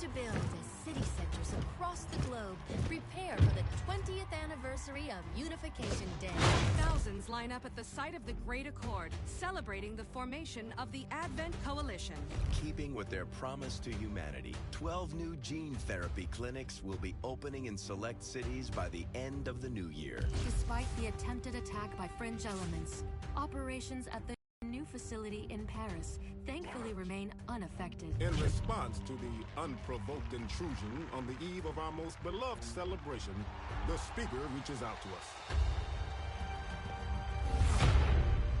to build as city centers across the globe prepare for the 20th anniversary of Unification Day. Thousands line up at the site of the Great Accord, celebrating the formation of the Advent Coalition. Keeping with their promise to humanity, 12 new gene therapy clinics will be opening in select cities by the end of the new year. Despite the attempted attack by fringe elements, operations at the new facility in Paris thankfully remain unaffected. In response to the unprovoked intrusion on the eve of our most beloved celebration, the speaker reaches out to us.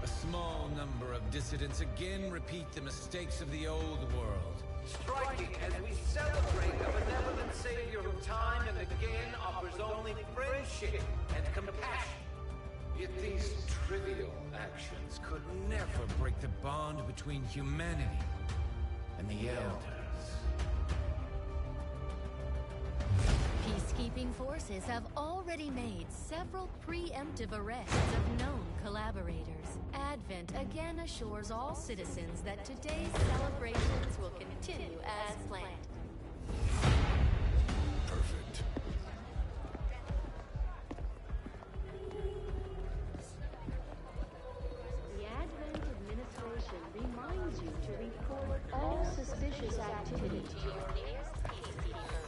A small number of dissidents again repeat the mistakes of the old world. Striking as we celebrate a benevolent savior who time and again offers only friendship and compassion. Yet these trivial actions could never break the bond between humanity and the Elders. Peacekeeping forces have already made several preemptive arrests of known collaborators. Advent again assures all citizens that today's celebrations will continue as planned. Perfect. The Advent administration reminds you to report all suspicious activity to your nearest peacekeeper.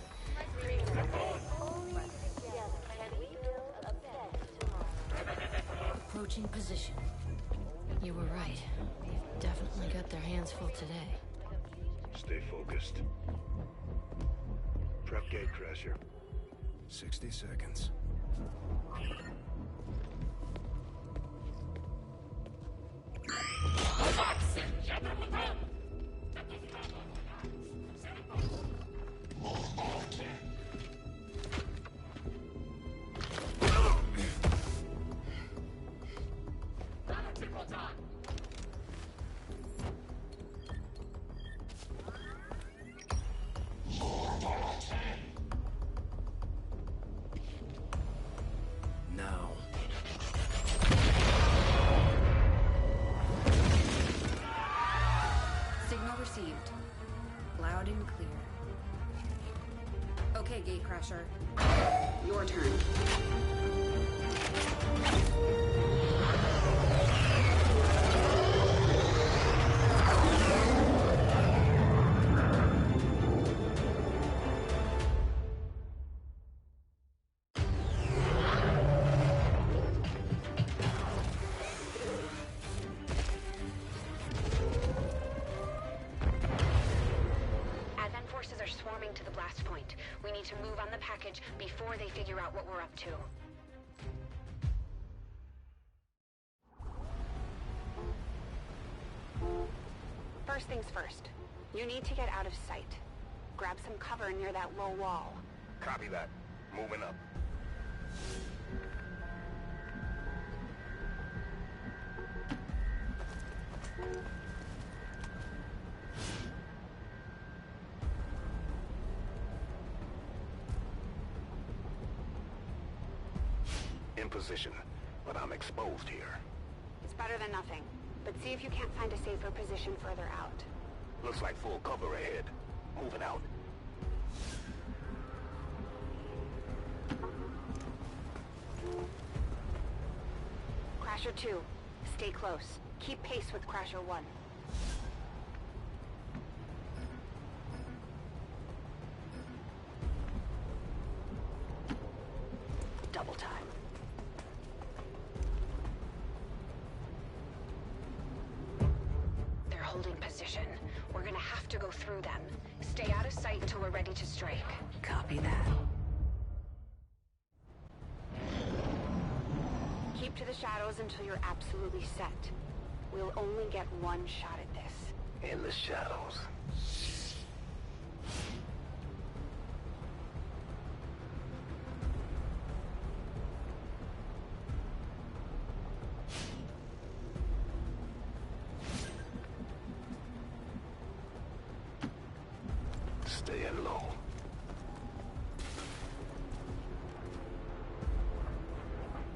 Only together can we build a better tomorrow. Approaching position. You were right. They've definitely got their hands full today. Stay focused. Prep gate crasher. 60 seconds. Received. Loud and clear. Okay, Gatecrasher. Your turn. To the blast point. We need to move on the package before they figure out what we're up to. First things first. You need to get out of sight. Grab some cover near that low wall. Copy that. Moving up. In position, but I'm exposed here. It's better than nothing, but see if you can't find a safer position further out. Looks like full cover ahead. Moving out. Crasher 2, stay close. Keep pace with Crasher 1. Double time. They're holding position. We're gonna have to go through them. Stay out of sight until we're ready to strike. Copy that. Keep to the shadows until you're absolutely set. We'll only get one shot at this. In the shadows. Staying low.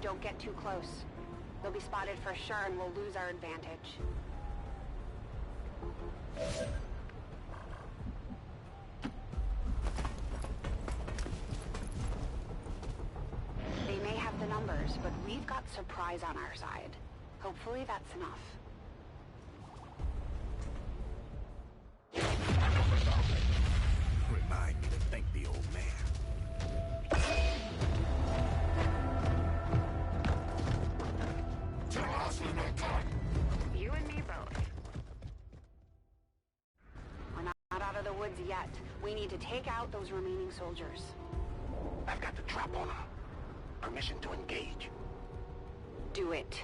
Don't get too close. They'll be spotted for sure and we'll lose our advantage. got surprise on our side. Hopefully that's enough. Remind me to thank the old man. You and me both. We're not out of the woods yet. We need to take out those remaining soldiers. I've got the drop on them. Permission to engage. Do it.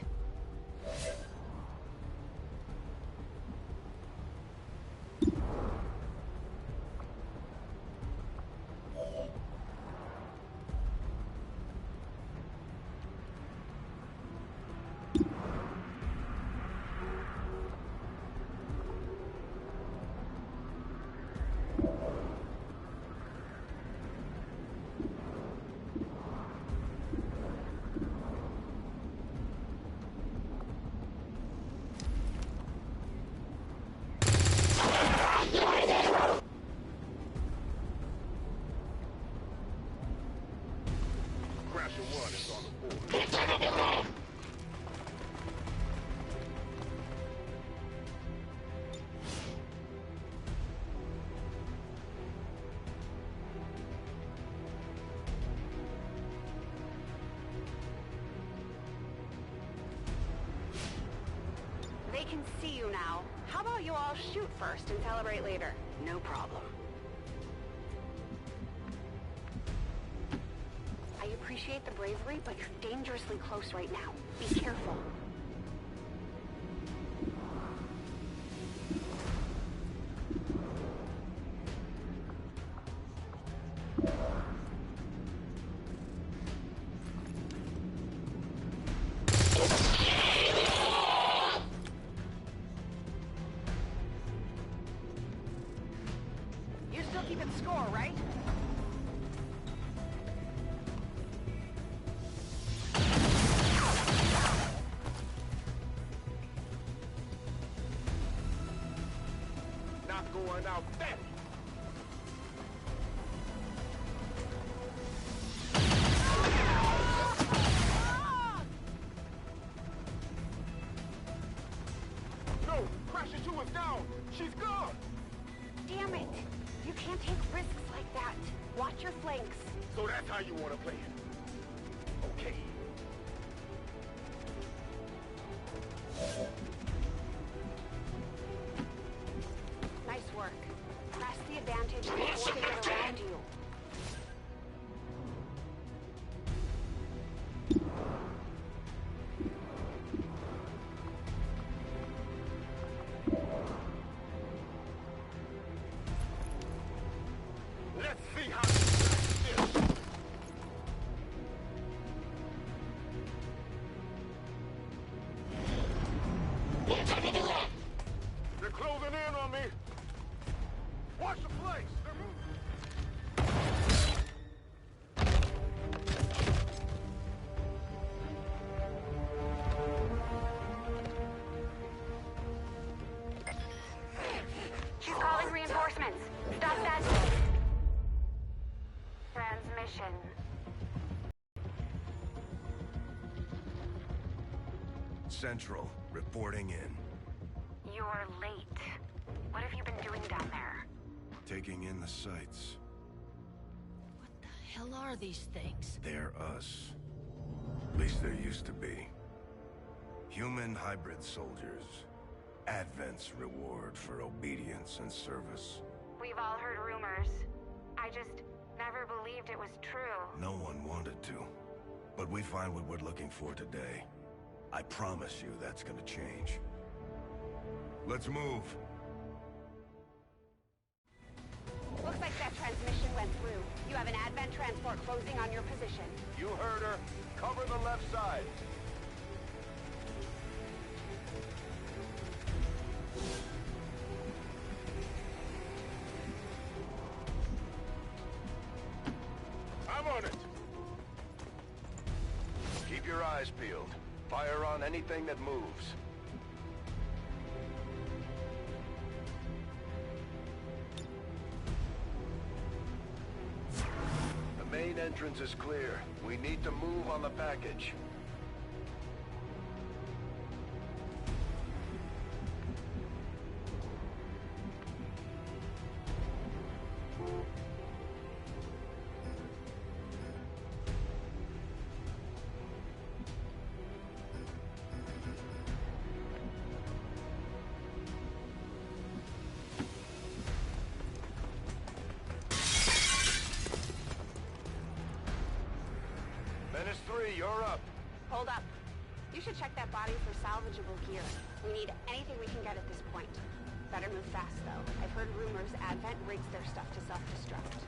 Crasher 1 is on the board. They can see you now. How about you all shoot first and celebrate later? No problem. I appreciate the bravery, but you're dangerously close right now. Be careful. You're still keeping score, right? Not going out there. No, Crasher 2 is down. She's gone. Damn it! You can't take risks like that. Watch your flanks. So that's how you want to play it. Okay. Nice work. Press the advantage before they get around you. Let's see how you do this. They're closing in on me. Watch the place. They're moving. She's calling reinforcements. Stop that. Transmission. Central, reporting in. You're late. What have you been doing down there? Taking in the sights. What the hell are these things? They're us. At least there used to be. Human hybrid soldiers. Advent's reward for obedience and service. We've all heard rumors. I just never believed it was true. No one wanted to. But we find what we're looking for today. I promise you that's gonna change. Let's move. Looks like that transmission went through. You have an Advent transport closing on your position. You heard her. Cover the left side. I'm on it. Keep your eyes peeled. Fire on anything that moves. The main entrance is clear. We need to move on the package. Hold up. You should check that body for salvageable gear. We need anything we can get at this point. Better move fast, though. I've heard rumors Advent rigs their stuff to self-destruct.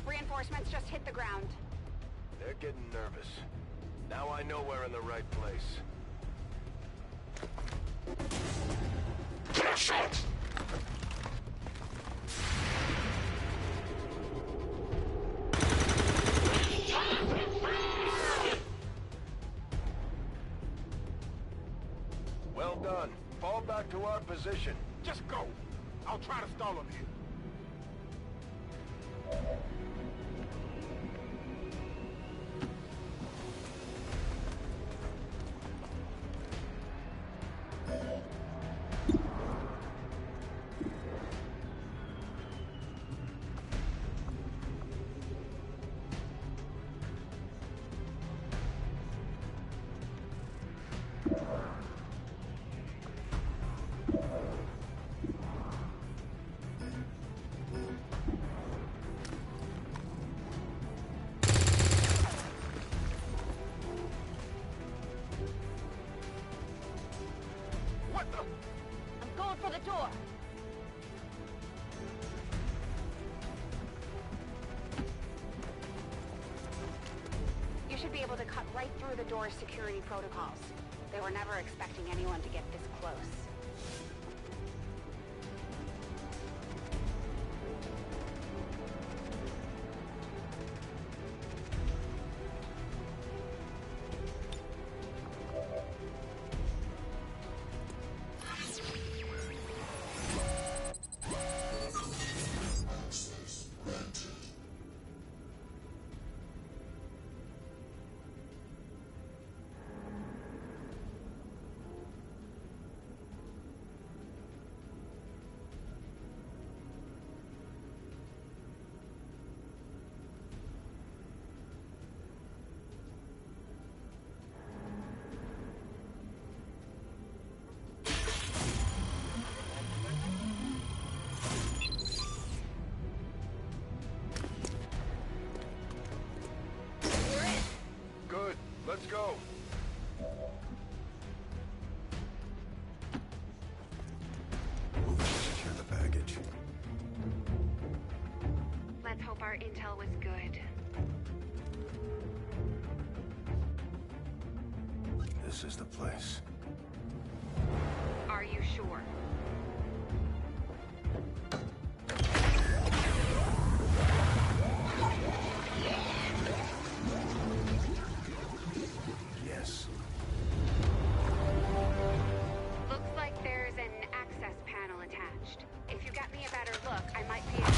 Reinforcements just hit the ground. They're getting nervous. Now I know we're in the right place. Shot! Well done. Fall back to our position. Just go. I'll try to stall them here. I'm going for the door. You should be able to cut right through the door's security protocols. They were never expecting anyone to get this close. Let's go. Move to secure the package. Let's hope our intel was good. This is the place. Are you sure? Yes. Looks like there's an access panel attached. If you got me a better look, I might be able to...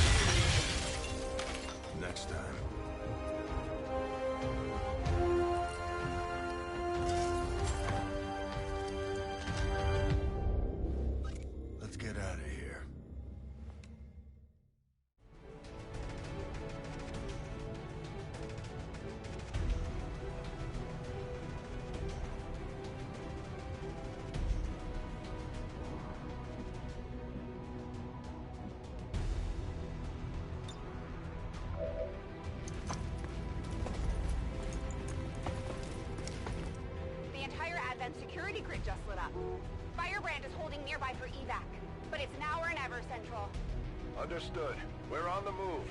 Next time. Let's get out of here. The entire Advent security grid just lit up. Firebrand is holding nearby for evac, but it's now or never, Central. Understood. We're on the move.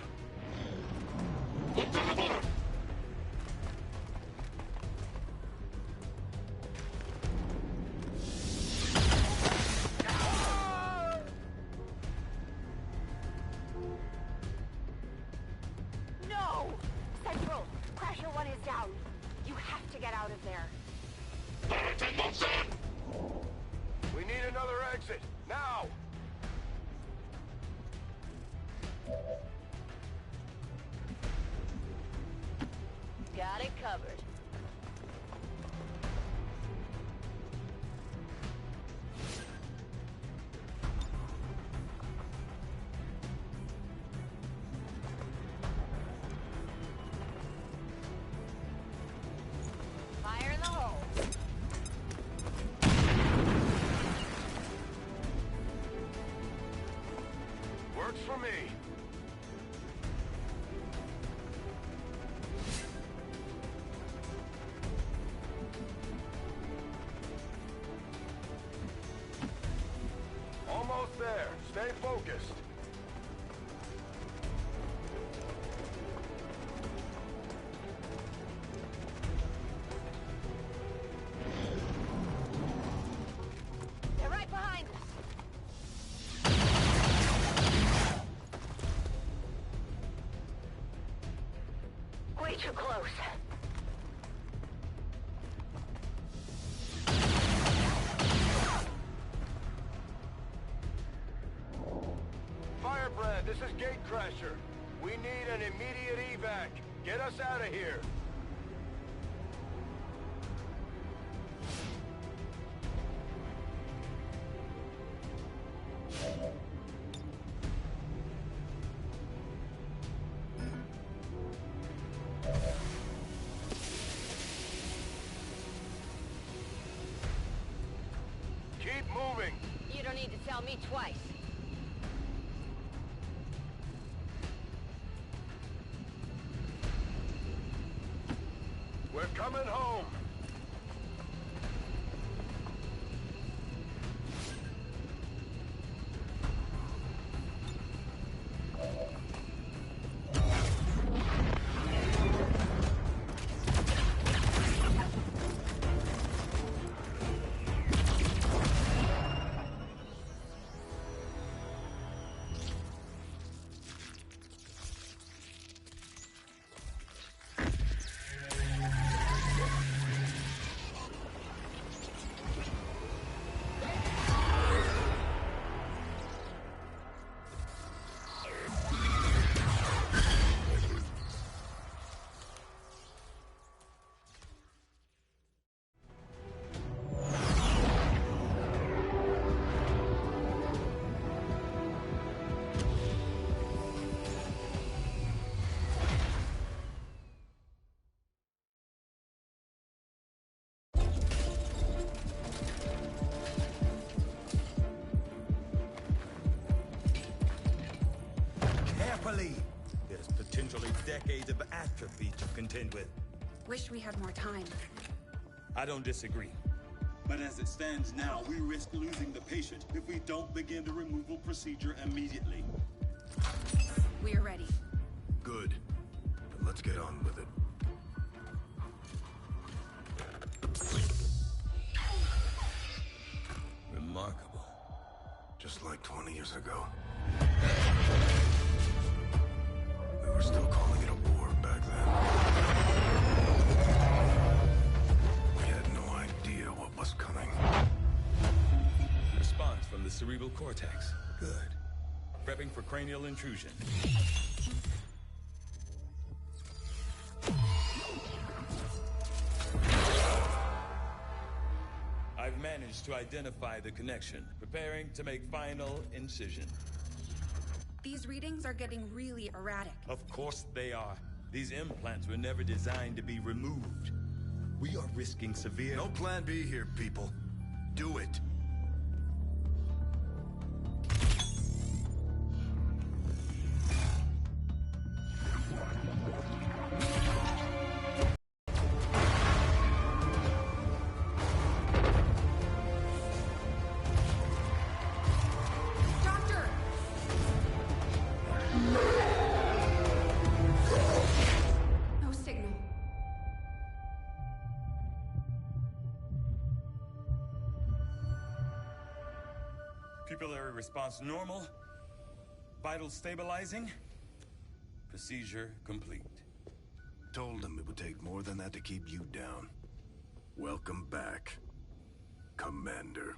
one is down. You have to get out of there. We need another exit, now! Got it covered. Fire in the hole. Works for me. Almost there. Stay focused. They're right behind us. Way too close. Firebrand, this is Gatecrasher. We need an immediate evac. Get us out of here. Keep moving. You don't need to tell me twice. We're coming home. There's potentially decades of atrophy to contend with. Wish we had more time. I don't disagree. But as it stands now, we risk losing the patient if we don't begin the removal procedure immediately. We're ready. Good. Then let's get on with it. Remarkable. Just like 20 years ago. We were still calling it a war back then. We had no idea what was coming. Response from the cerebral cortex. Good. Prepping for cranial intrusion. I've managed to identify the connection, preparing to make final incision. These readings are getting really erratic. Of course they are. These implants were never designed to be removed. We are risking severe... No plan B here, people. Do it. No signal. Pupillary response normal. Vital stabilizing. Procedure complete. told them it would take more than that to keep you down. Welcome back, Commander.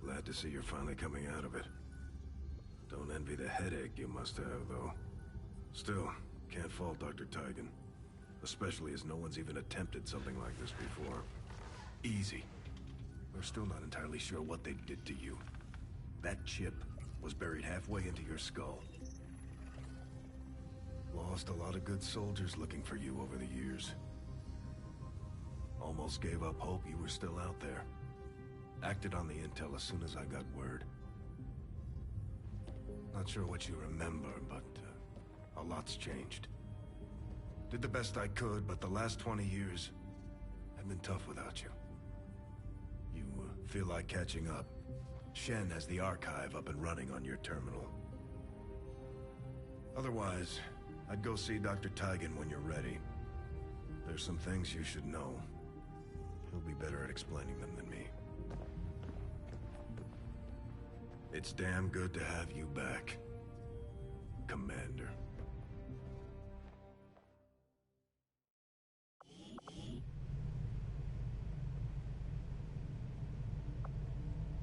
Glad to see you're finally coming out of it. Don't envy the headache you must have, though. Still, can't fault Dr. Tigan. Especially as no one's even attempted something like this before. Easy. We're still not entirely sure what they did to you. That chip was buried halfway into your skull. Lost a lot of good soldiers looking for you over the years. Almost gave up hope you were still out there. Acted on the intel as soon as I got word. Not sure what you remember, but a lot's changed. Did the best I could, but the last 20 years have been tough without you. You feel like catching up. Shen has the archive up and running on your terminal. Otherwise, I'd go see Dr. Tigan when you're ready. There's some things you should know. He'll be better at explaining them than me. It's damn good to have you back, Commander.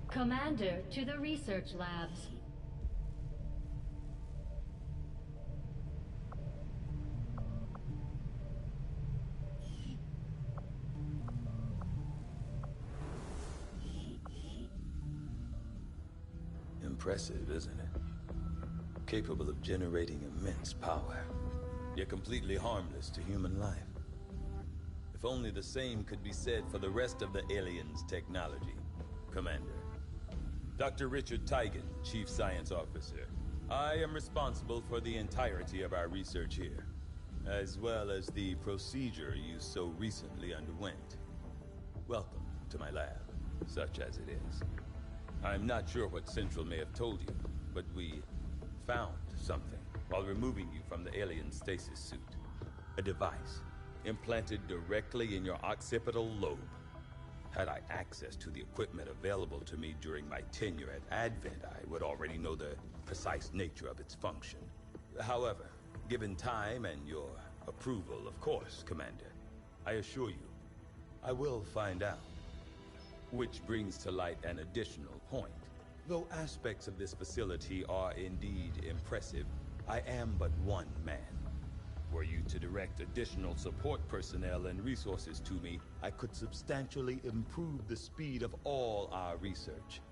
Commander to the research labs. Impressive, isn't it? Capable of generating immense power, yet completely harmless to human life. If only the same could be said for the rest of the aliens' technology, Commander. Dr. Richard Tigan, Chief Science Officer. I am responsible for the entirety of our research here, as well as the procedure you so recently underwent. Welcome to my lab, such as it is. I'm not sure what Central may have told you, but we found something while removing you from the alien stasis suit. A device implanted directly in your occipital lobe. Had I access to the equipment available to me during my tenure at Advent, I would already know the precise nature of its function. However, given time and your approval, of course, Commander, I assure you, I will find out. Which brings to light an additional point. Though aspects of this facility are indeed impressive, I am but one man. Were you to direct additional support personnel and resources to me, I could substantially improve the speed of all our research.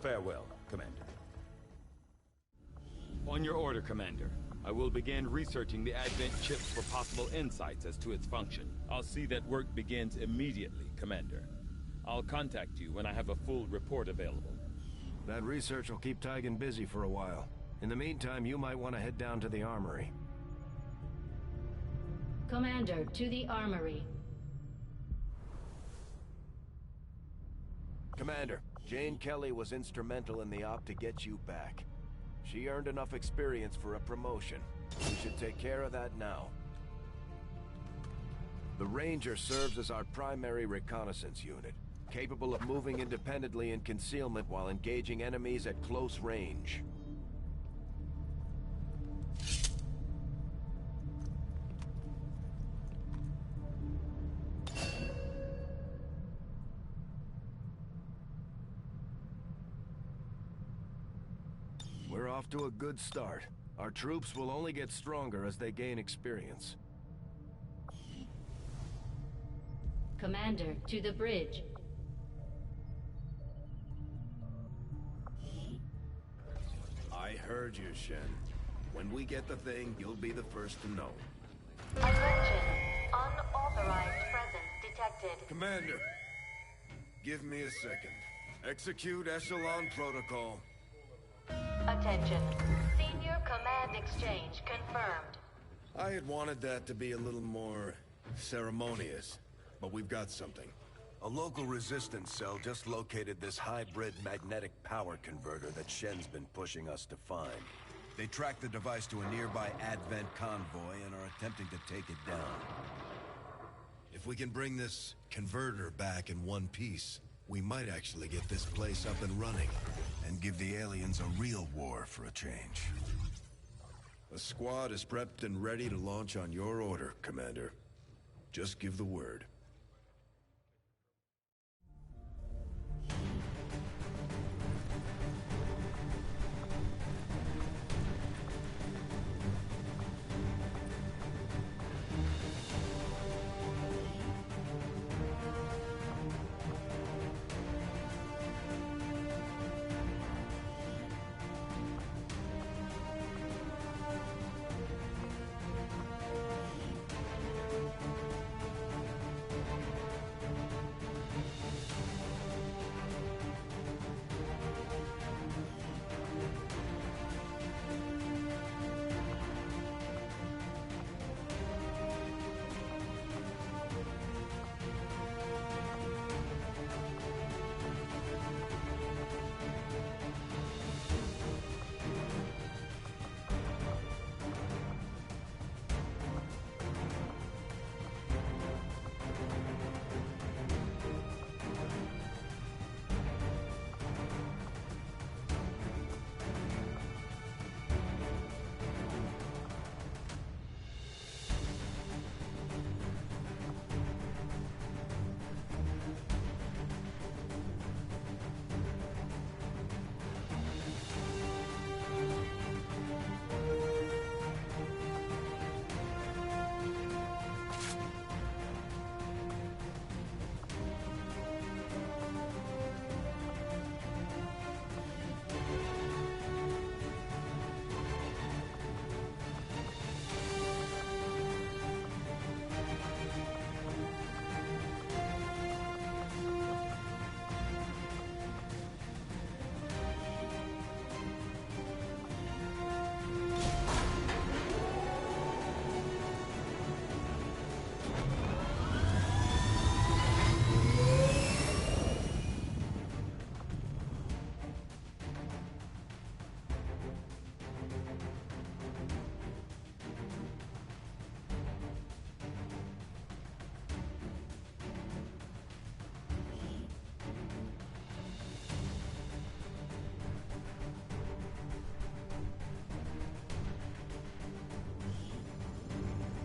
Farewell, Commander. On your order, Commander. I will begin researching the Advent chips for possible insights as to its function. I'll see that work begins immediately, Commander. I'll contact you when I have a full report available. That research will keep Tigan busy for a while. In the meantime, you might want to head down to the armory. Commander to the armory. Commander, Jane Kelly was instrumental in the op to get you back. She earned enough experience for a promotion. We should take care of that now. The Ranger serves as our primary reconnaissance unit, capable of moving independently in concealment while engaging enemies at close range. We're off to a good start. Our troops will only get stronger as they gain experience. Commander to the bridge. I heard you, Shen. When we get the thing, you'll be the first to know. Attention. Unauthorized presence detected. Commander, give me a second. Execute Echelon Protocol. Attention. Senior command exchange confirmed. I had wanted that to be a little more ceremonious, but we've got something. A local resistance cell just located this hybrid magnetic power converter that Shen's been pushing us to find. They tracked the device to a nearby Advent convoy and are attempting to take it down. If we can bring this converter back in one piece, we might actually get this place up and running and give the aliens a real war for a change. The squad is prepped and ready to launch on your order, Commander. Just give the word.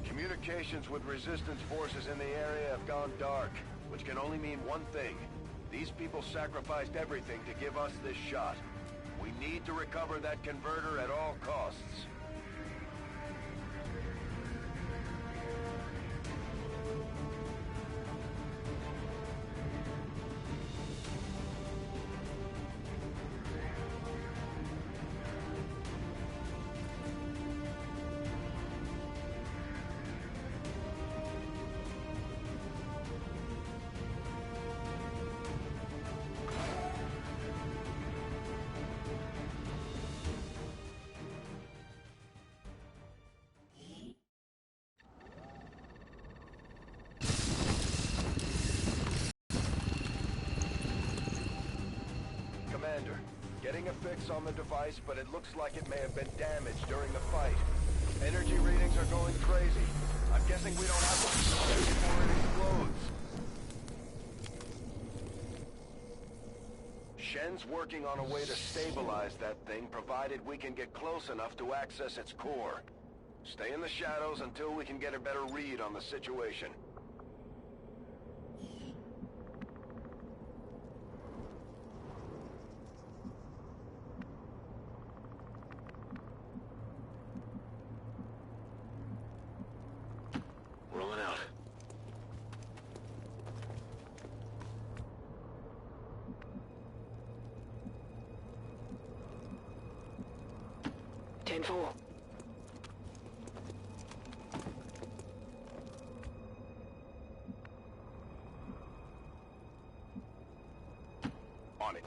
Communications with resistance forces in the area have gone dark, which can only mean one thing. These people sacrificed everything to give us this shot. We need to recover that converter at all costs. Commander, getting a fix on the device, but it looks like it may have been damaged during the fight. Energy readings are going crazy. I'm guessing we don't have to stop it before it explodes. Shen's working on a way to stabilize that thing, provided we can get close enough to access its core. Stay in the shadows until we can get a better read on the situation. Rolling out. Tenfold. On it.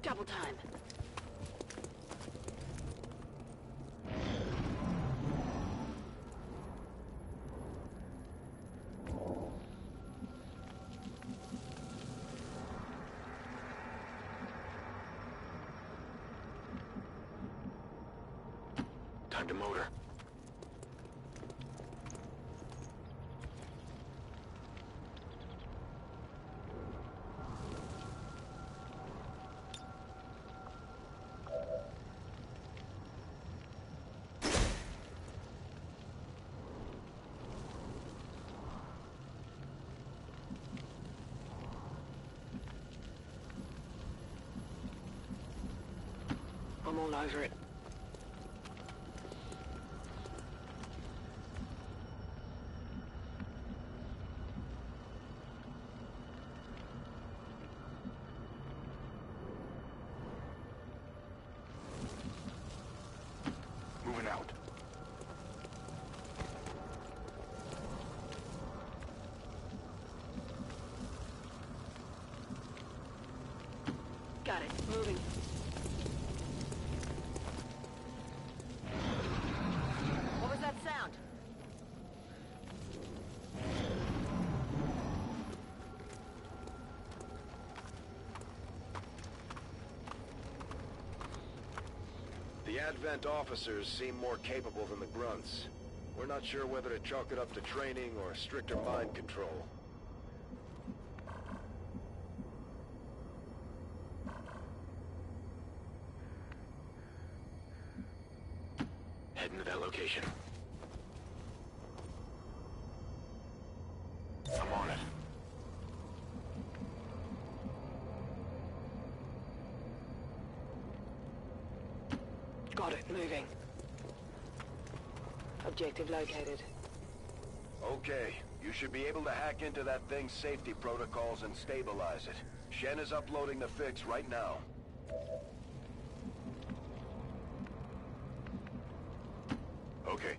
Double time. Time to motor. I'm all over it. Moving out. Got it. Moving. What was that sound? The Advent officers seem more capable than the grunts. We're not sure whether to chalk it up to training or stricter mind control. Heading to that location. I'm on it. Got it. Moving. Objective located. Okay, you should be able to hack into that thing's safety protocols and stabilize it. Shen is uploading the fix right now. Okay.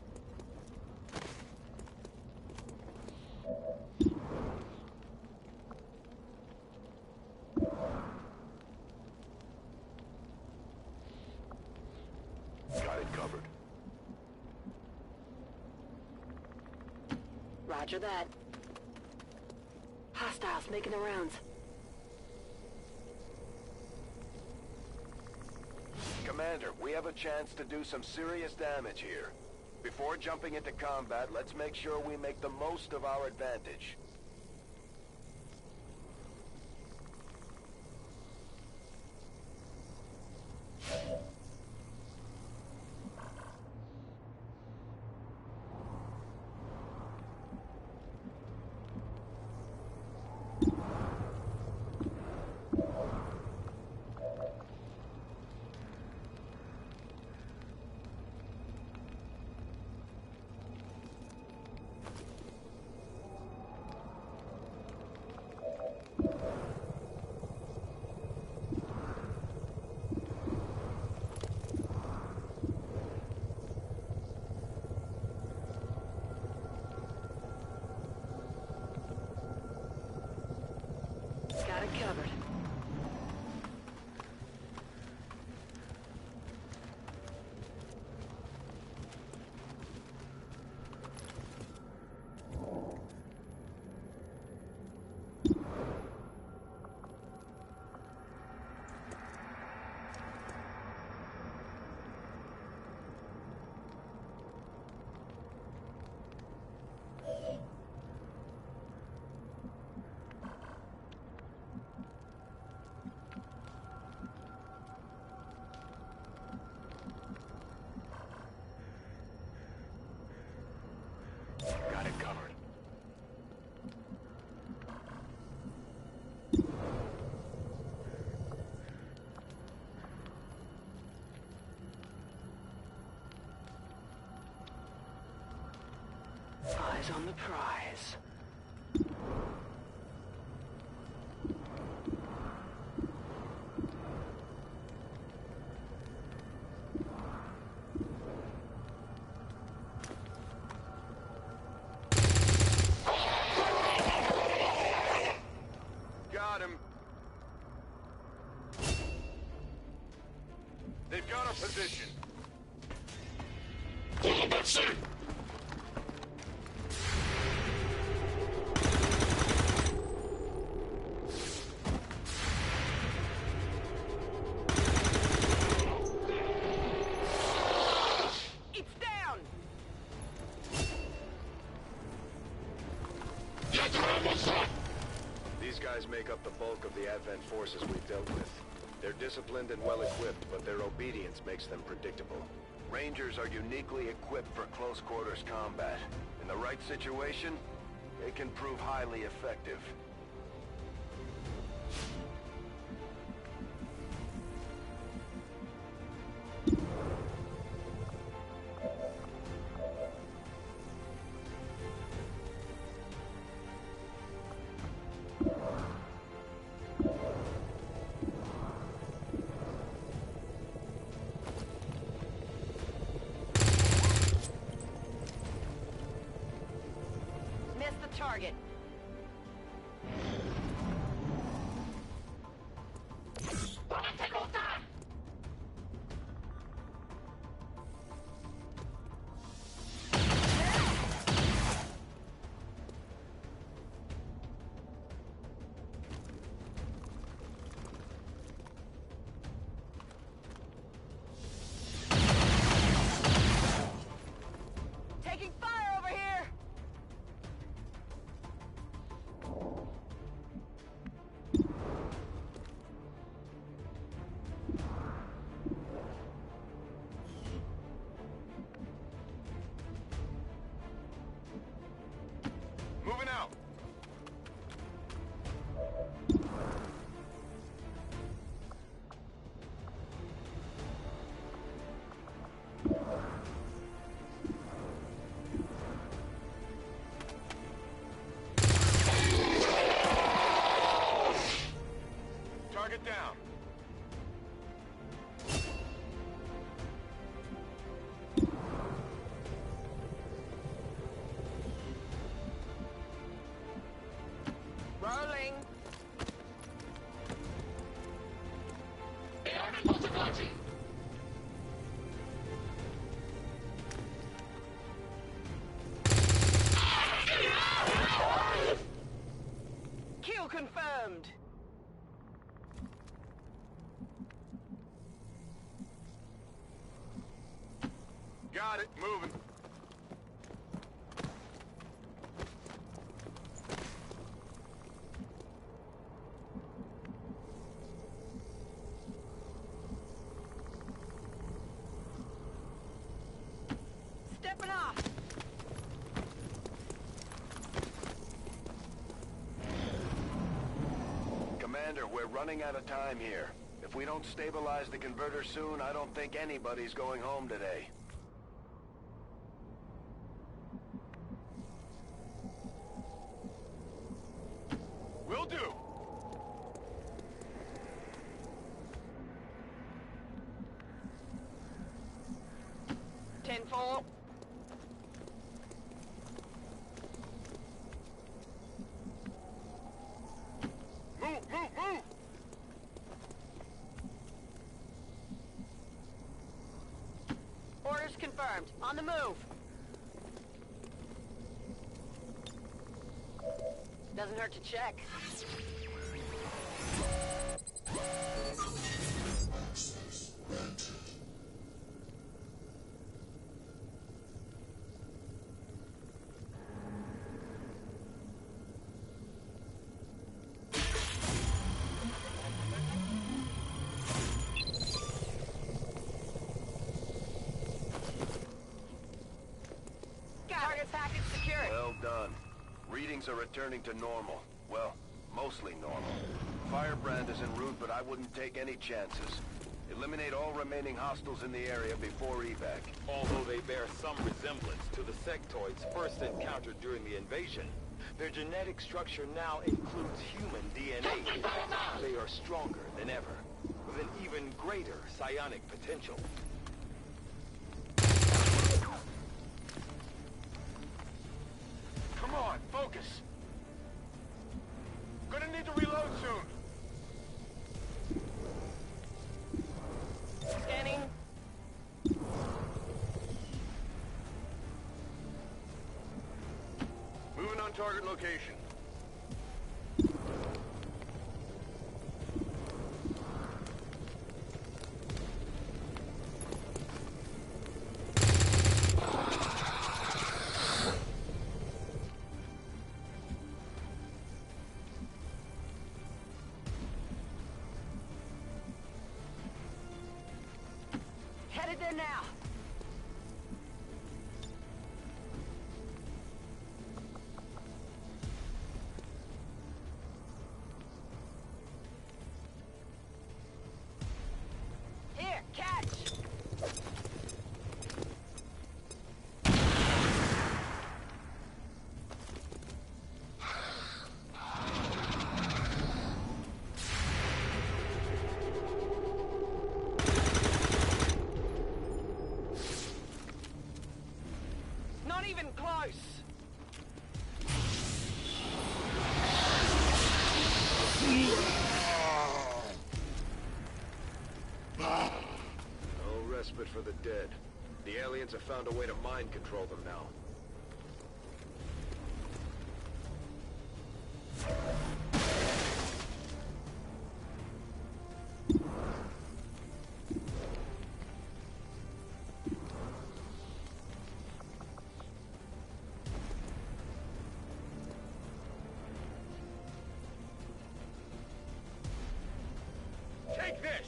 Got it covered. Roger that. Hostiles making the rounds. Commander, we have a chance to do some serious damage here. Before jumping into combat, let's make sure we make the most of our advantage. Got it covered. Got it covered. Eyes on the prize. Got him. They've got a position. That's it. It's make up the bulk of the Advent forces we've dealt with. They're disciplined and well-equipped, but their obedience makes them predictable. Rangers are uniquely equipped for close-quarters combat. In the right situation, they can prove highly effective. Target. Taking fire over here! Moving out. Target down. Rolling. Kill confirmed. Got it. Moving. Stepping off. Commander, we're running out of time here. If we don't stabilize the converter soon, I don't think anybody's going home today. Will do. Tenfold. Move, move, move! Orders confirmed. On the move. Doesn't hurt to check. Target package secured. Well done. Readings are returning to normal. Well, mostly normal. Firebrand is en route, but I wouldn't take any chances. Eliminate all remaining hostiles in the area before evac. Although they bear some resemblance to the sectoids first encountered during the invasion, their genetic structure now includes human DNA. They are stronger than ever, with an even greater psionic potential. Come on, focus! Gonna need to reload soon! Scanning. Moving on target location. Headed there now. Here, catch! Not even close! No respite for the dead. The aliens have found a way to mind control them now. Take this!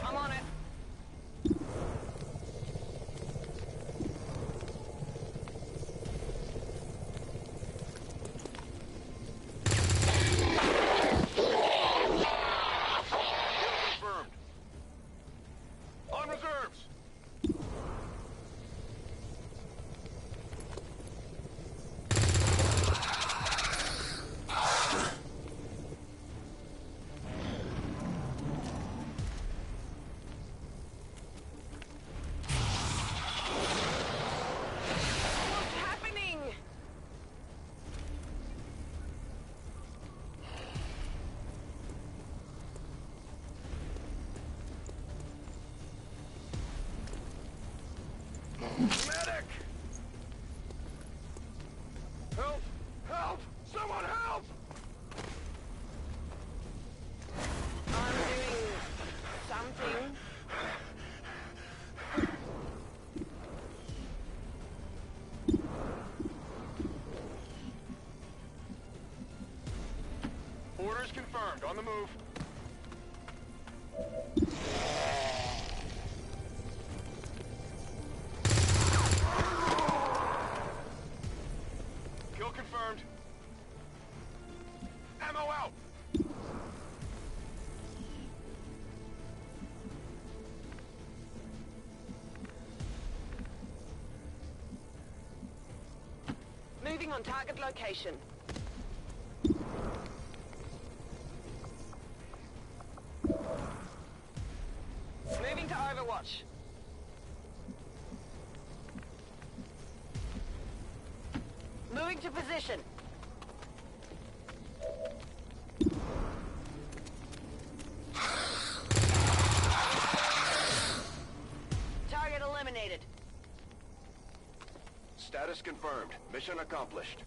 I'm on it. Confirmed. On reserves. What's happening? Medic! Help! Help! Someone help! I'm doing something. Orders confirmed. On the move. Kill confirmed. Ammo out! Moving on target location. Moving to Overwatch. Moving to position. Target eliminated. Status confirmed. Mission accomplished.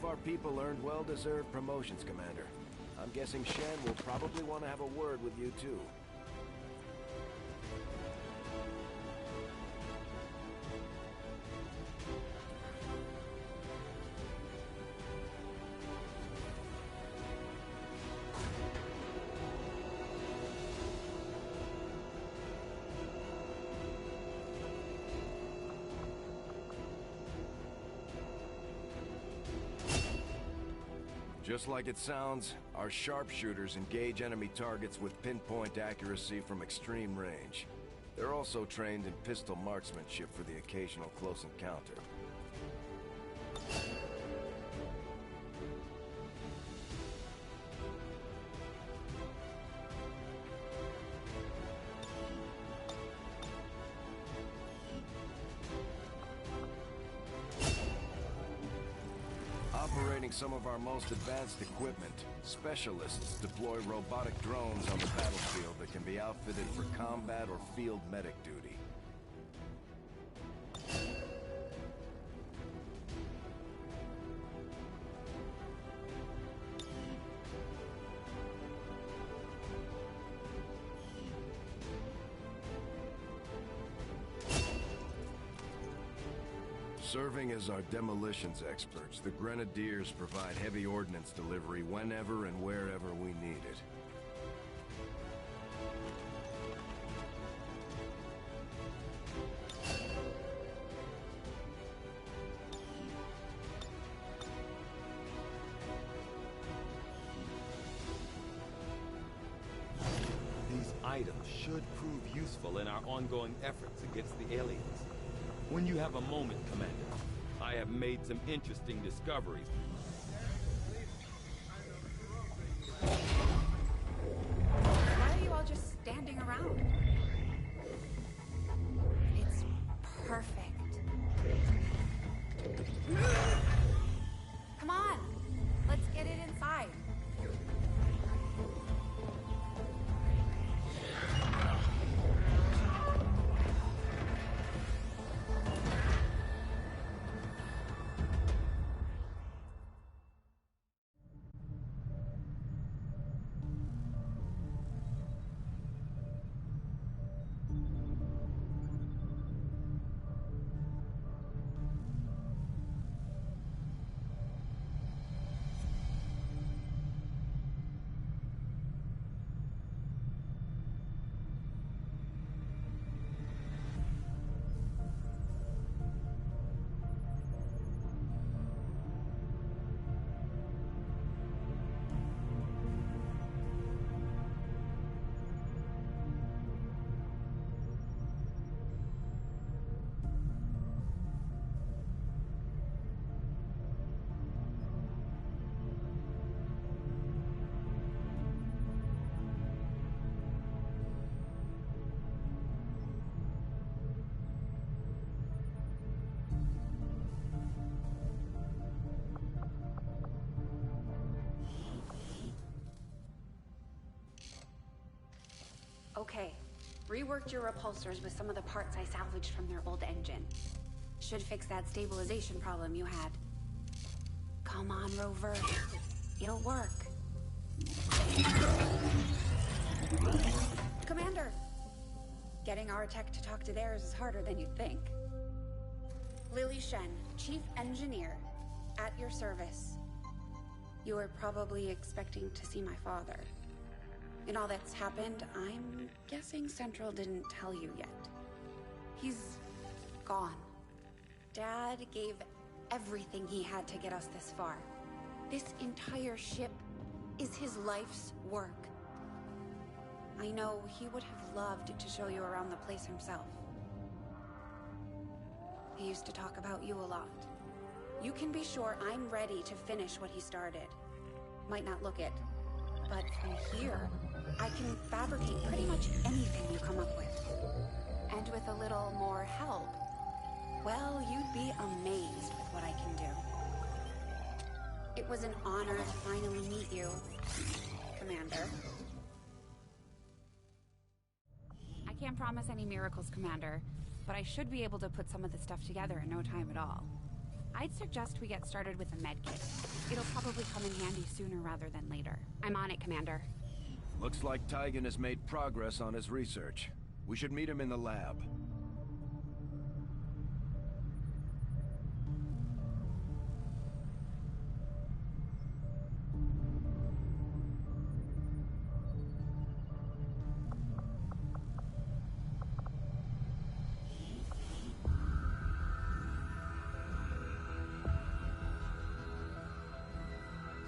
Our people earned well-deserved promotions, Commander. I'm guessing Shen will probably want to have a word with you, too. Just like it sounds, our sharpshooters engage enemy targets with pinpoint accuracy from extreme range. They're also trained in pistol marksmanship for the occasional close encounter. Operating some of our most advanced equipment, specialists deploy robotic drones on the battlefield that can be outfitted for combat or field medic duty. Serving as our demolitions experts, the Grenadiers provide heavy ordnance delivery whenever and wherever we need it. These items should prove useful in our ongoing efforts against the aliens. When you have a moment, Commander, I have made some interesting discoveries. Why are you all just standing around? It's perfect. Come on, let's get it inside. Okay, reworked your repulsors with some of the parts I salvaged from their old engine. Should fix that stabilization problem you had. Come on, Rover. It'll work. Commander! Getting our tech to talk to theirs is harder than you'd think. Lily Shen, Chief Engineer, at your service. You were probably expecting to see my father. In all that's happened, I'm guessing Central didn't tell you yet. He's gone. Dad gave everything he had to get us this far. This entire ship is his life's work. I know he would have loved to show you around the place himself. He used to talk about you a lot. You can be sure I'm ready to finish what he started. Might not look it, but from here, I can fabricate pretty much anything you come up with. And with a little more help, well, you'd be amazed with what I can do. It was an honor to finally meet you, Commander. I can't promise any miracles, Commander, but I should be able to put some of this stuff together in no time at all. I'd suggest we get started with a med kit. It'll probably come in handy sooner rather than later. I'm on it, Commander. Looks like Tygan has made progress on his research. We should meet him in the lab.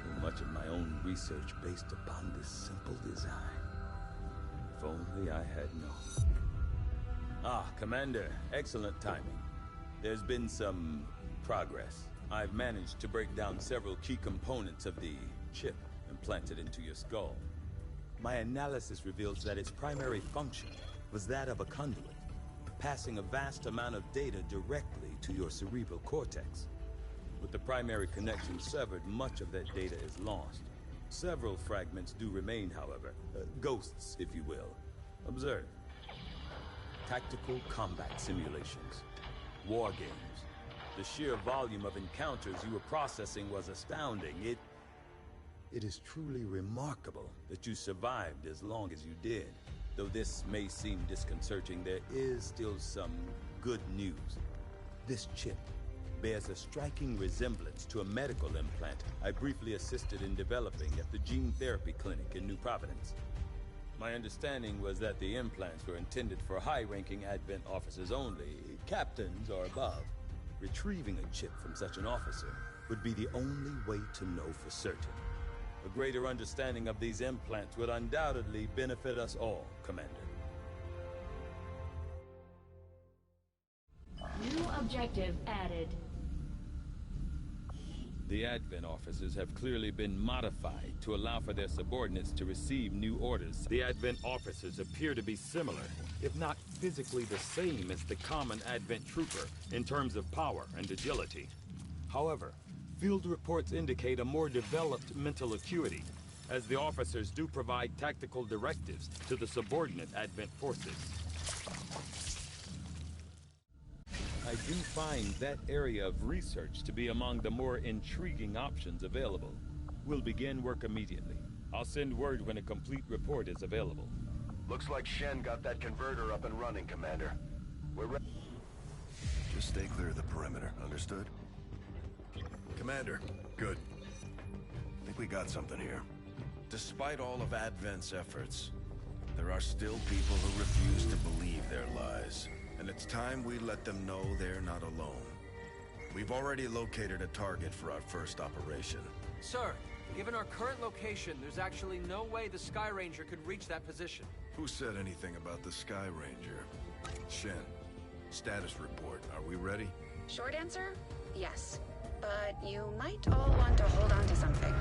Too much of research based upon this simple design. If only I had known. Ah, Commander, excellent timing. There's been some progress. I've managed to break down several key components of the chip implanted into your skull. My analysis reveals that its primary function was that of a conduit, passing a vast amount of data directly to your cerebral cortex. With the primary connection severed, much of that data is lost. Several fragments do remain, however. Ghosts, if you will. Observe. Tactical combat simulations. War games. The sheer volume of encounters you were processing was astounding. It is truly remarkable that you survived as long as you did. Though this may seem disconcerting, there is still some good news. This chip bears a striking resemblance to a medical implant I briefly assisted in developing at the gene therapy clinic in New Providence. My understanding was that the implants were intended for high-ranking Advent officers only, captains or above. Retrieving a chip from such an officer would be the only way to know for certain. A greater understanding of these implants would undoubtedly benefit us all, Commander. New objective added. The Advent officers have clearly been modified to allow for their subordinates to receive new orders. The Advent officers appear to be similar, if not physically the same as the common Advent trooper in terms of power and agility. However, field reports indicate a more developed mental acuity, as the officers do provide tactical directives to the subordinate Advent forces. I do find that area of research to be among the more intriguing options available. We'll begin work immediately. I'll send word when a complete report is available. Looks like Shen got that converter up and running, Commander. We're ready. Just stay clear of the perimeter, understood? Commander, good. I think we got something here. Despite all of Advent's efforts, there are still people who refuse to believe their lies. And it's time we let them know they're not alone. We've already located a target for our first operation. Sir, given our current location, there's actually no way the Sky Ranger could reach that position. Who said anything about the Sky Ranger? Shen, status report. Are we ready? Short answer, yes. But you might all want to hold on to something.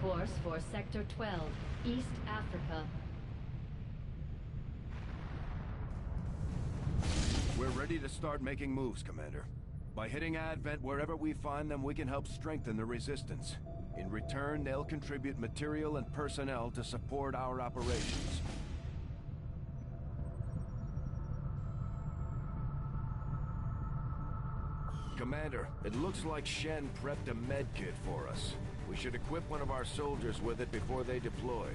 Course for Sector 12, East Africa. We're ready to start making moves, Commander. By hitting Advent wherever we find them, we can help strengthen the resistance. In return, they'll contribute material and personnel to support our operations. Commander, it looks like Shen prepped a med kit for us. We should equip one of our soldiers with it before they deploy.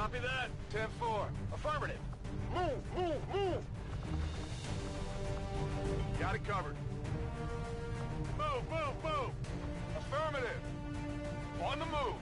Copy that. 10-4. Affirmative. Move! Got it covered. Move! Affirmative. On the move.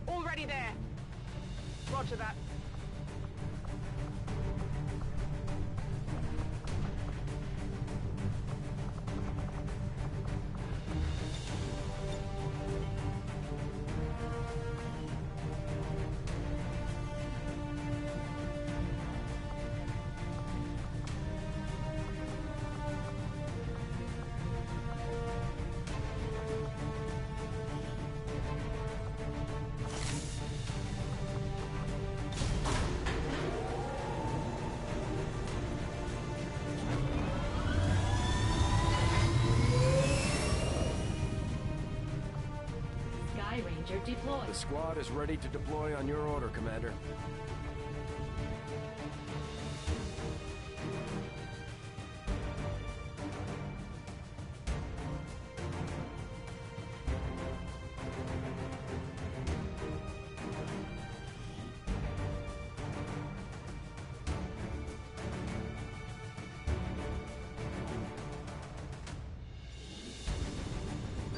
Already there. Roger that. Ranger deployed. The squad is ready to deploy on your order, Commander.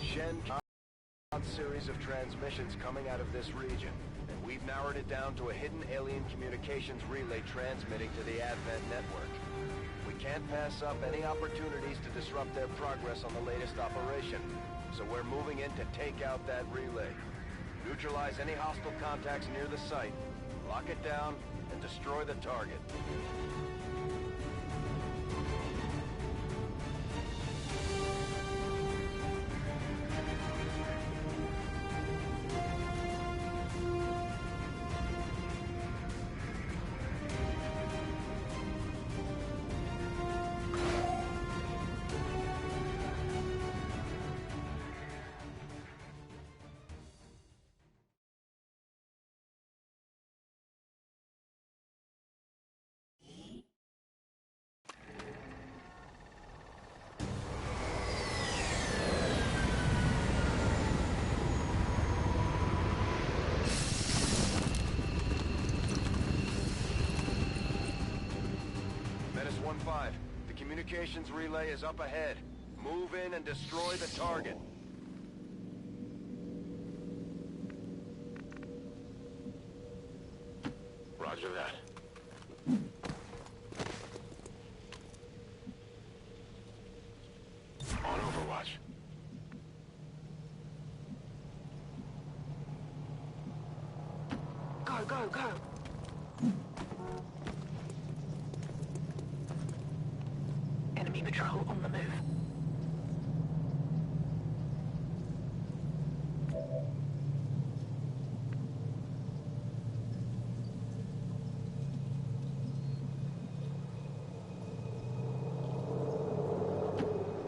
Shen, series of transmissions coming out of this region, and we've narrowed it down to a hidden alien communications relay transmitting to the Advent network. We can't pass up any opportunities to disrupt their progress on the latest operation, so we're moving in to take out that relay. Neutralize any hostile contacts near the site, lock it down, and destroy the target. Menace 1-5, the communications relay is up ahead. Move in and destroy the target. Roger that. On Overwatch. Go, go, go. Enemy patrol on the move.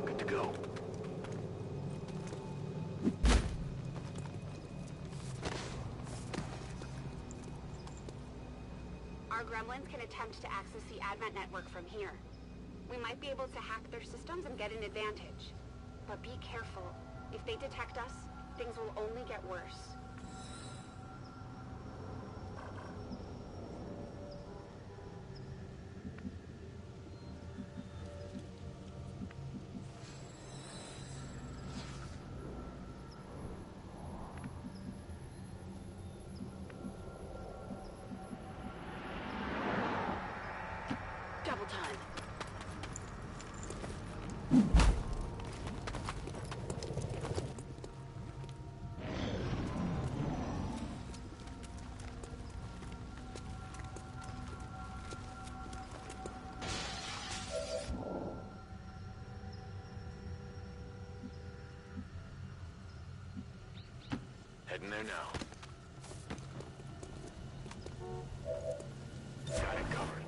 Good to go. Our gremlins can attempt to access the Advent network from here. We might be able to hack their systems and get an advantage. But be careful. If they detect us, things will only get worse. Double time. Heading there now. Got it covered.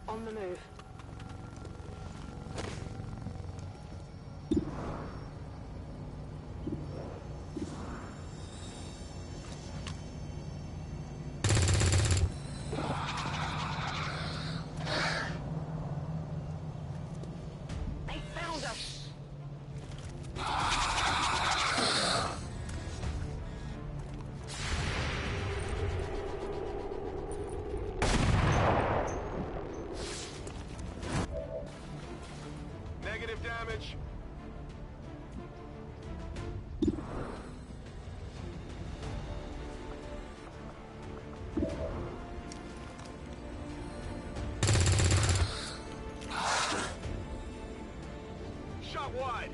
On the move. They found us. Negative damage. out wide!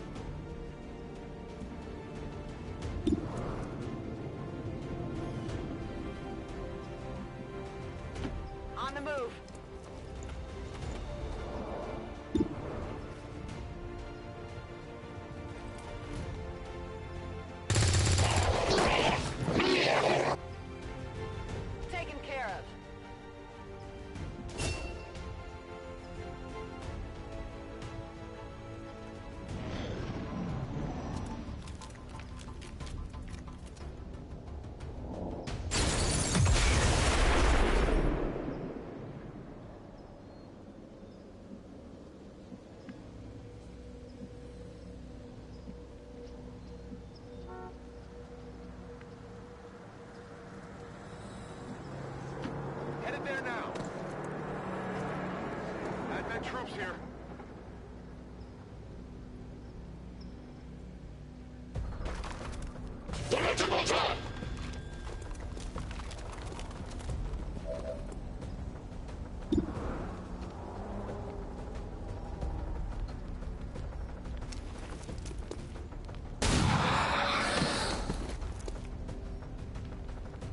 On the move. Taken care of. Headed there now. Advent troops here.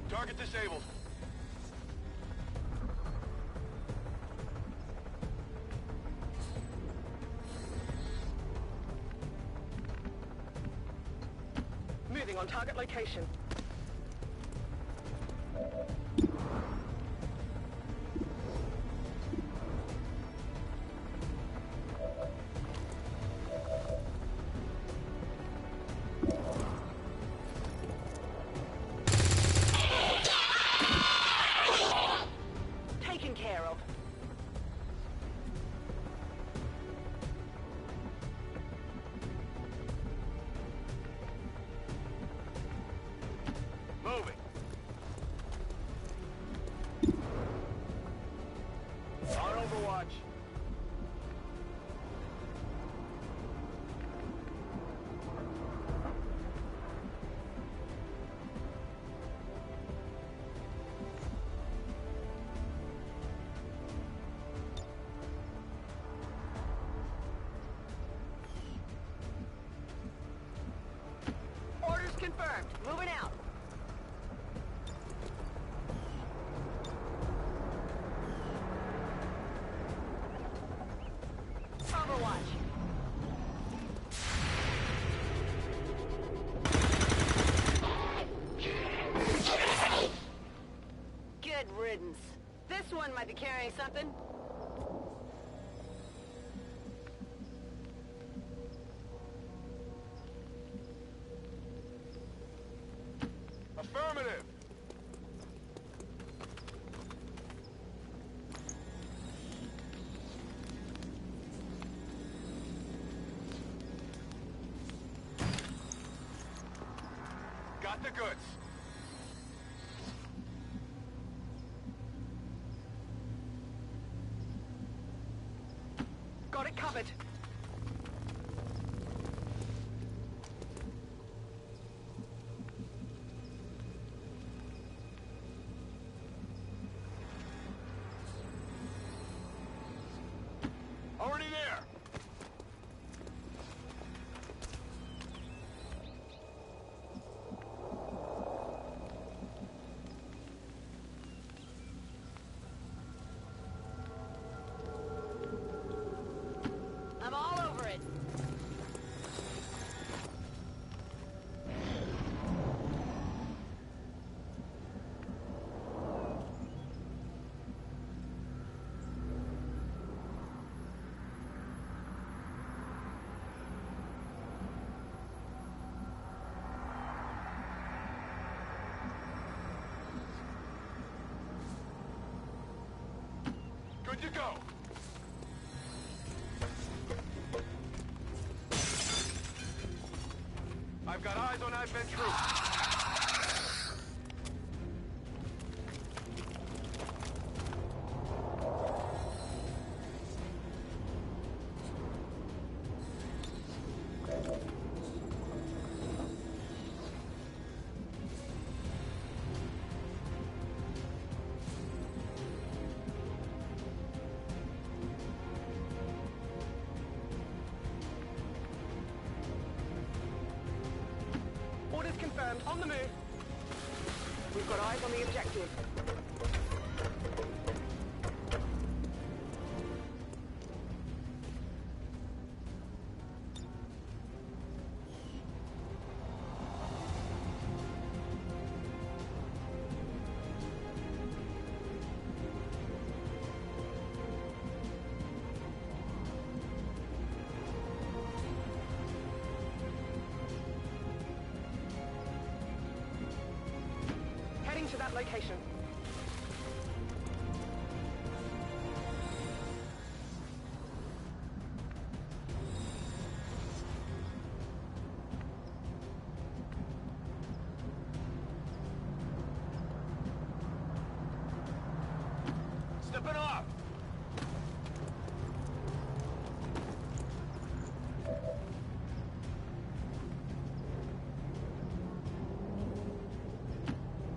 Target disabled. Moving on target location. Taken care of. Moving. On Overwatch. Orders confirmed. Moving out. Overwatch. Good riddance. This one might be carrying something. Affirmative. Got the goods. Got it covered. Already there. I'm all over it. Good to go. I've got eyes on Advent troops. On the move. We've got eyes on the objective. Heading to that location. Stepping off!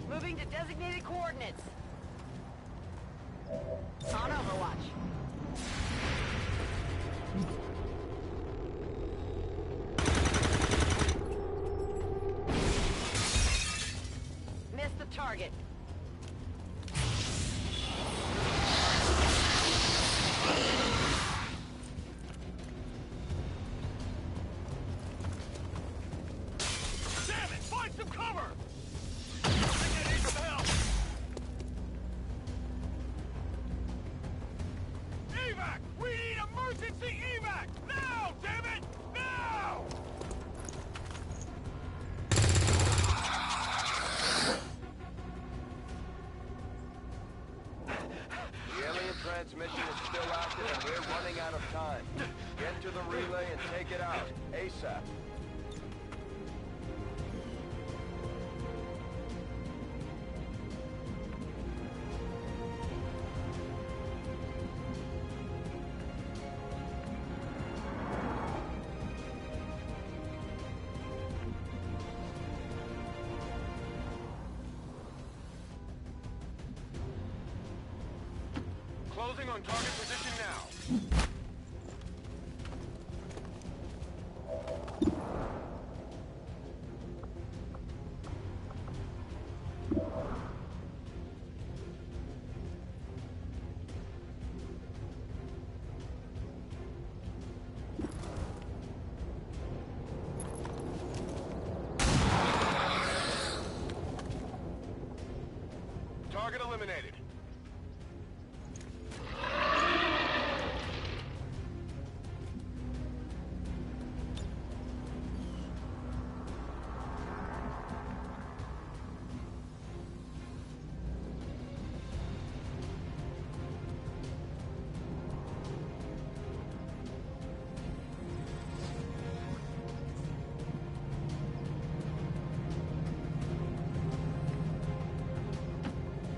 Moving to designated coordinates. On Overwatch. Missed the target. Damn it! Find some cover! I think I need some help! Evac! We need emergency evac! Now, damn it! Now! The alien transmission is still active and we're running out of time. Get to the relay and take it out, ASAP. Closing on target position now. Target eliminated.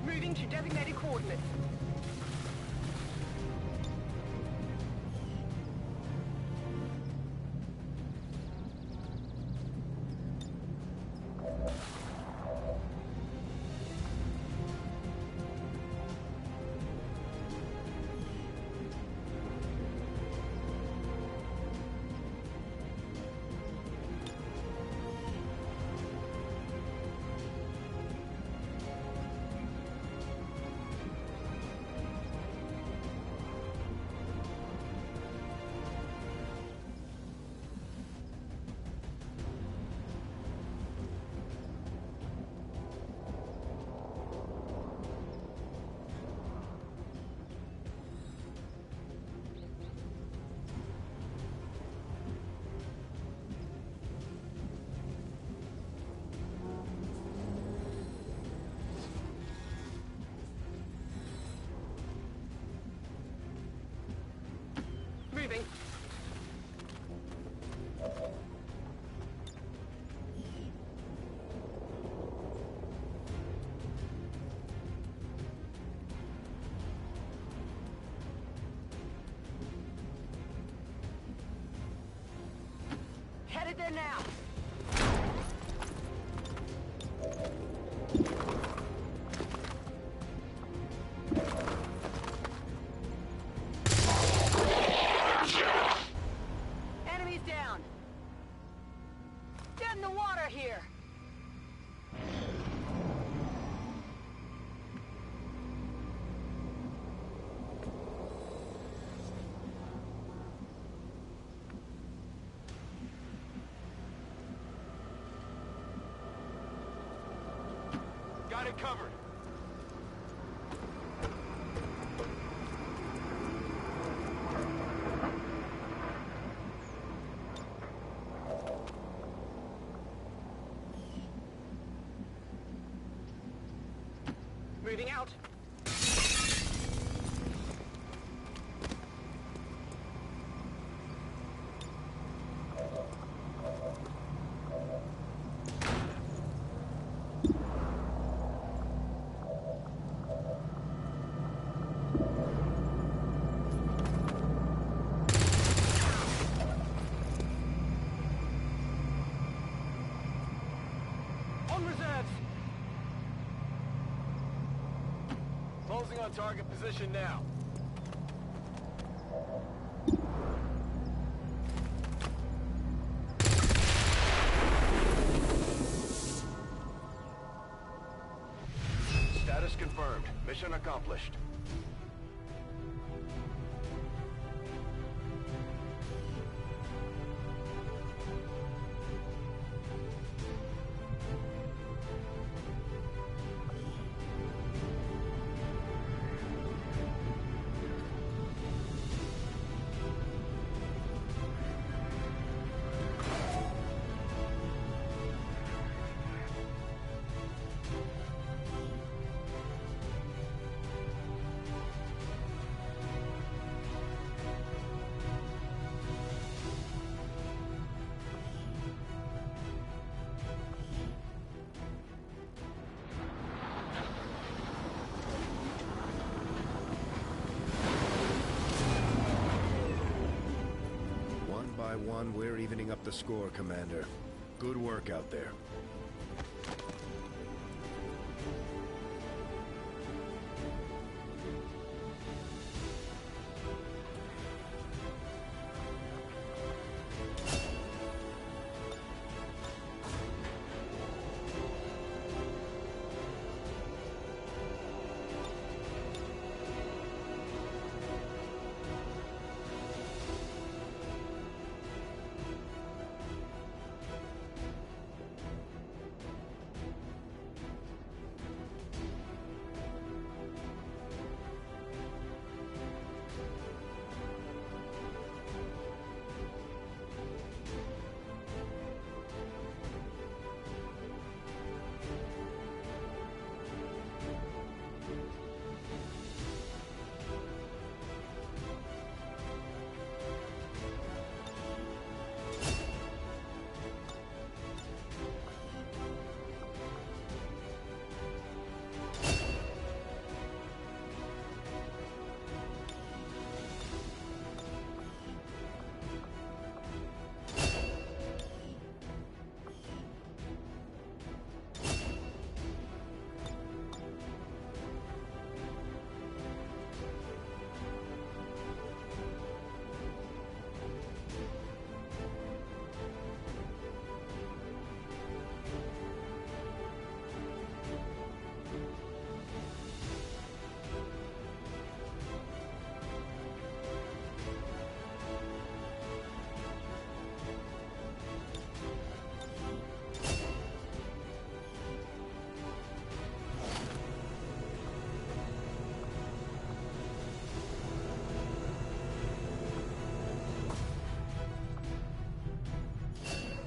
Moving to designated coordinates. Moving. Headed there now. Enemies down. Get in the water here. covered. Moving out. On reserves. Closing on target position now. Status confirmed. Mission accomplished. One by one, we're evening up the score, Commander. Good work out there.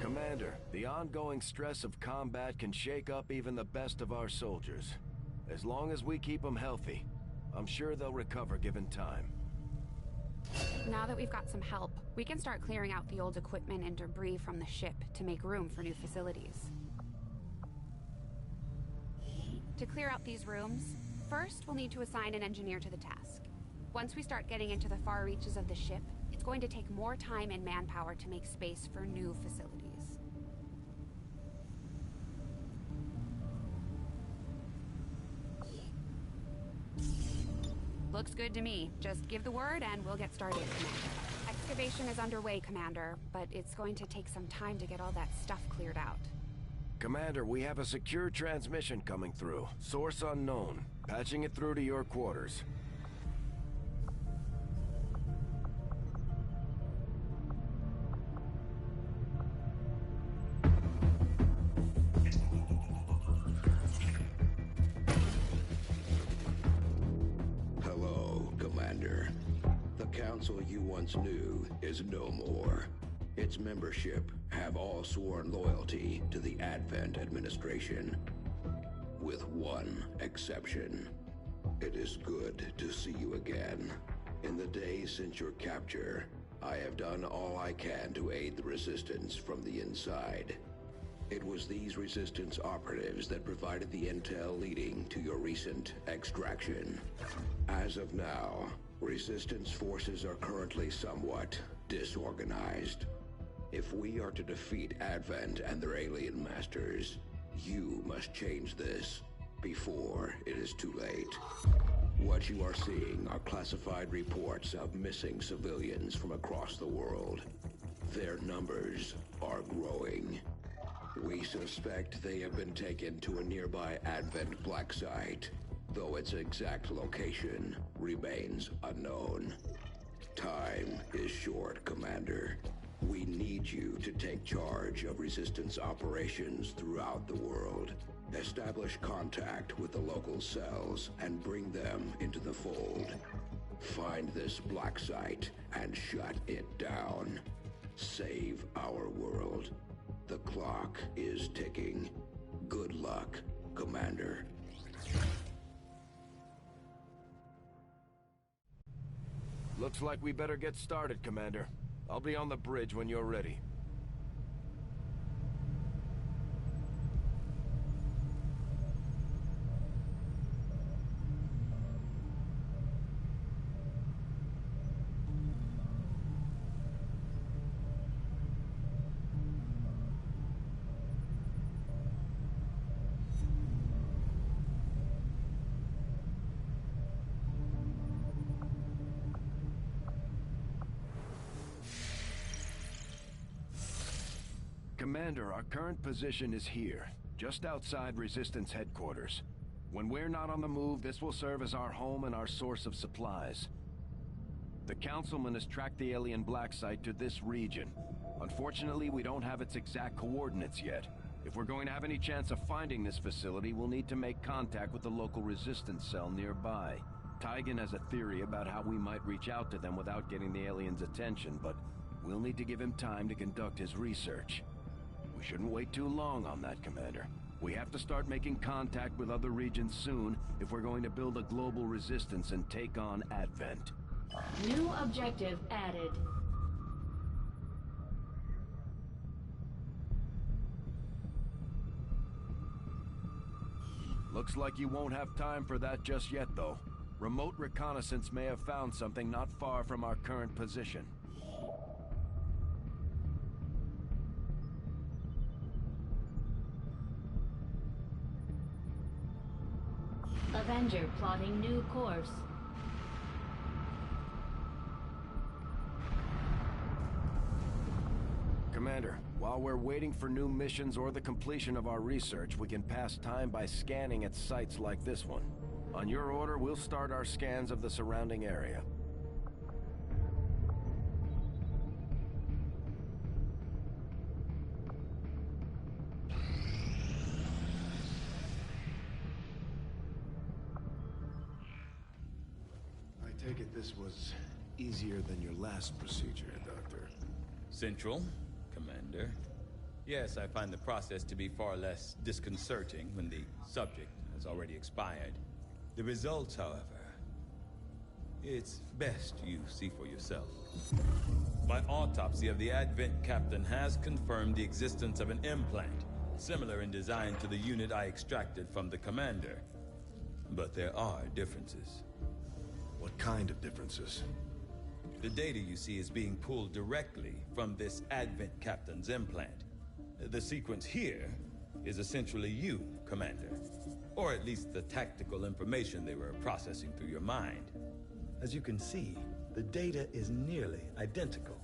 Commander, the ongoing stress of combat can shake up even the best of our soldiers. As long as we keep them healthy, I'm sure they'll recover given time. Now that we've got some help, we can start clearing out the old equipment and debris from the ship to make room for new facilities. To clear out these rooms, first we'll need to assign an engineer to the task. Once we start getting into the far reaches of the ship, it's going to take more time and manpower to make space for new facilities. Looks good to me. Just give the word and we'll get started, Commander. Excavation is underway, Commander, but it's going to take some time to get all that stuff cleared out. Commander, we have a secure transmission coming through. Source unknown. Patching it through to your quarters. Commander. The council you once knew is no more. Its membership have all sworn loyalty to the Advent administration. With one exception. It is good to see you again. In the days since your capture, I have done all I can to aid the Resistance from the inside. It was these Resistance operatives that provided the intel leading to your recent extraction. As of now, Resistance forces are currently somewhat disorganized. If we are to defeat Advent and their alien masters, you must change this before it is too late. What you are seeing are classified reports of missing civilians from across the world. Their numbers are growing. We suspect they have been taken to a nearby Advent black site, though its exact location remains unknown. Time is short, Commander. We need you to take charge of Resistance operations throughout the world. Establish contact with the local cells and bring them into the fold. Find this black site and shut it down. Save our world. The clock is ticking. Good luck, Commander. Looks like we better get started, Commander. I'll be on the bridge when you're ready. Commander, our current position is here, just outside Resistance headquarters. When we're not on the move, this will serve as our home and our source of supplies. The Councilman has tracked the alien black site to this region. Unfortunately, we don't have its exact coordinates yet. If we're going to have any chance of finding this facility, we'll need to make contact with the local Resistance cell nearby. Tygan has a theory about how we might reach out to them without getting the aliens' attention, but we'll need to give him time to conduct his research. We shouldn't wait too long on that, Commander. We have to start making contact with other regions soon if we're going to build a global resistance and take on Advent. New objective added. Looks like you won't have time for that just yet, though. Remote reconnaissance may have found something not far from our current position. Avenger plotting new course. Commander, while we're waiting for new missions or the completion of our research, we can pass time by scanning at sites like this one. On your order, we'll start our scans of the surrounding area. I take it this was easier than your last procedure, Doctor. Central, Commander. Yes, I find the process to be far less disconcerting when the subject has already expired. The results, however, it's best you see for yourself. My autopsy of the Advent captain has confirmed the existence of an implant, similar in design to the unit I extracted from the Commander. But there are differences. What kind of differences? The data you see is being pulled directly from this Advent captain's implant. The sequence here is essentially you, Commander. Or at least the tactical information they were processing through your mind. As you can see, the data is nearly identical.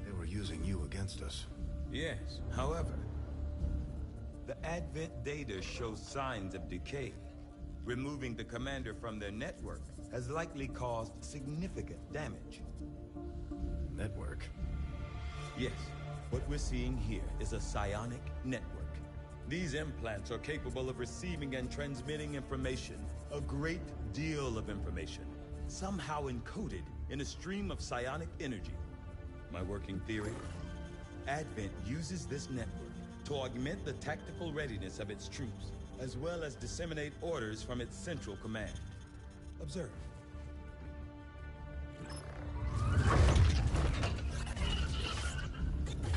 They were using you against us. Yes, however, the Advent data shows signs of decay. Removing the Commander from their network has likely caused significant damage. Network? Yes. What we're seeing here is a psionic network. These implants are capable of receiving and transmitting information, a great deal of information, somehow encoded in a stream of psionic energy. My working theory? Advent uses this network to augment the tactical readiness of its troops, as well as disseminate orders from its central command. Observe.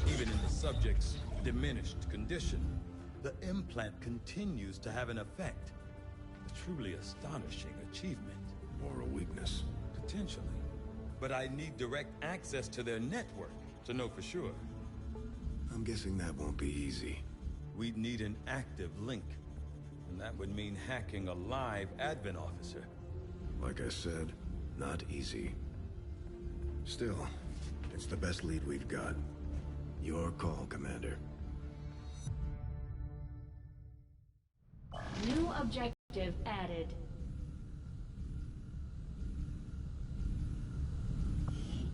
Even in the subject's diminished condition, the implant continues to have an effect. A truly astonishing achievement. Moral weakness. Potentially. But I need direct access to their network to know for sure. I'm guessing that won't be easy. We'd need an active link. And that would mean hacking a live Advent officer. Like I said, not easy. Still, it's the best lead we've got. Your call, Commander. New objective added.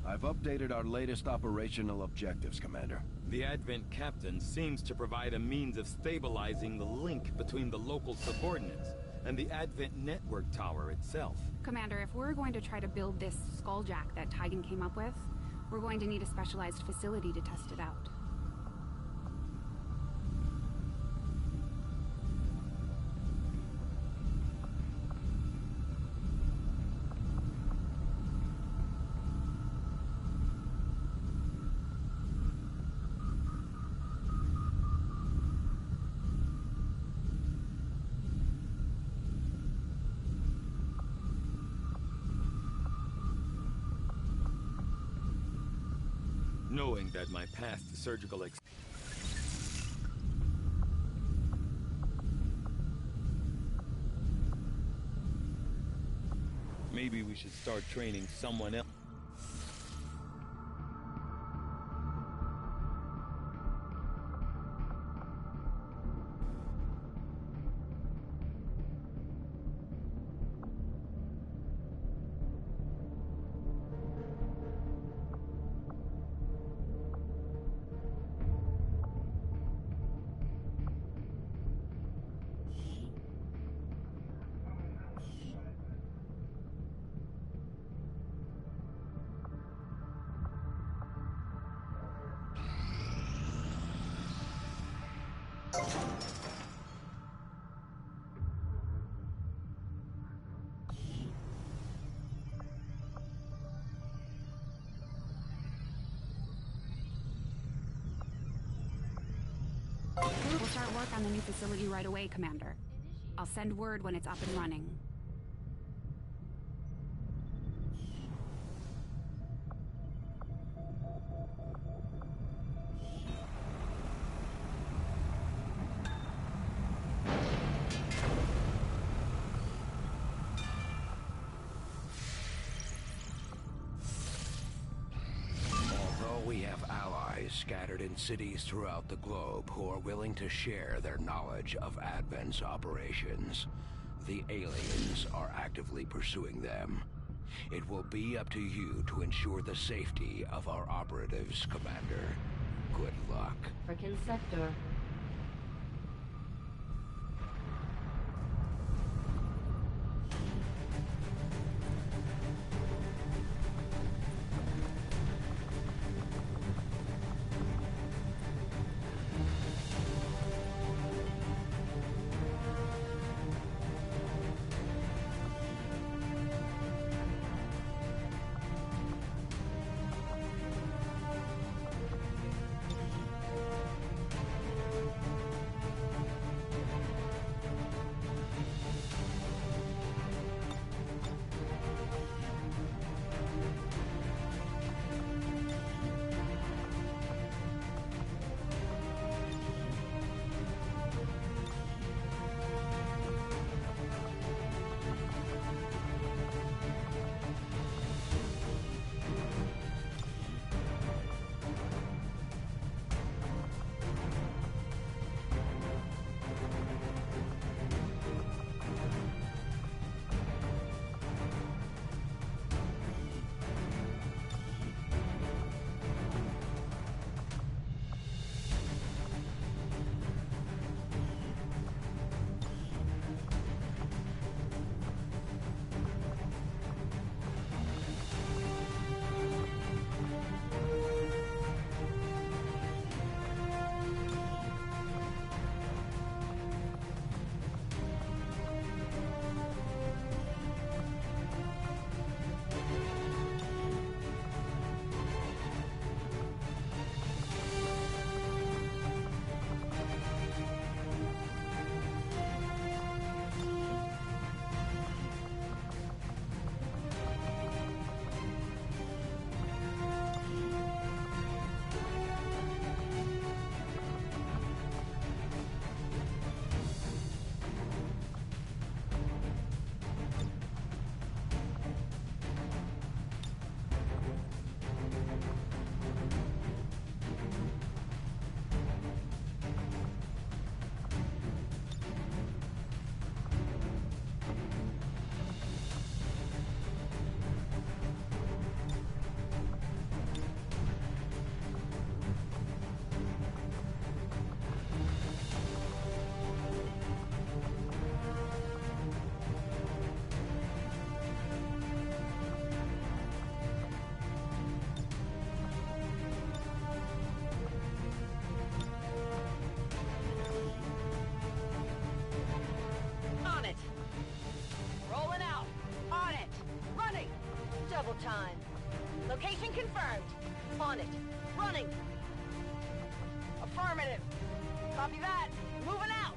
I've updated our latest operational objectives, Commander. The Advent captain seems to provide a means of stabilizing the link between the local subordinates and the Advent network tower itself. Commander, if we're going to try to build this skulljack that Tigan came up with, we're going to need a specialized facility to test it out. Knowing that my past surgical maybe we should start training someone else. We'll start work on the new facility right away, Commander. I'll send word when it's up and running. Scattered in cities throughout the globe who are willing to share their knowledge of Advent's operations. The aliens are actively pursuing them. It will be up to you to ensure the safety of our operatives, Commander. Good luck. Frickin' sector. arrival time. Location confirmed. On it. Running. Affirmative. Copy that. Moving out.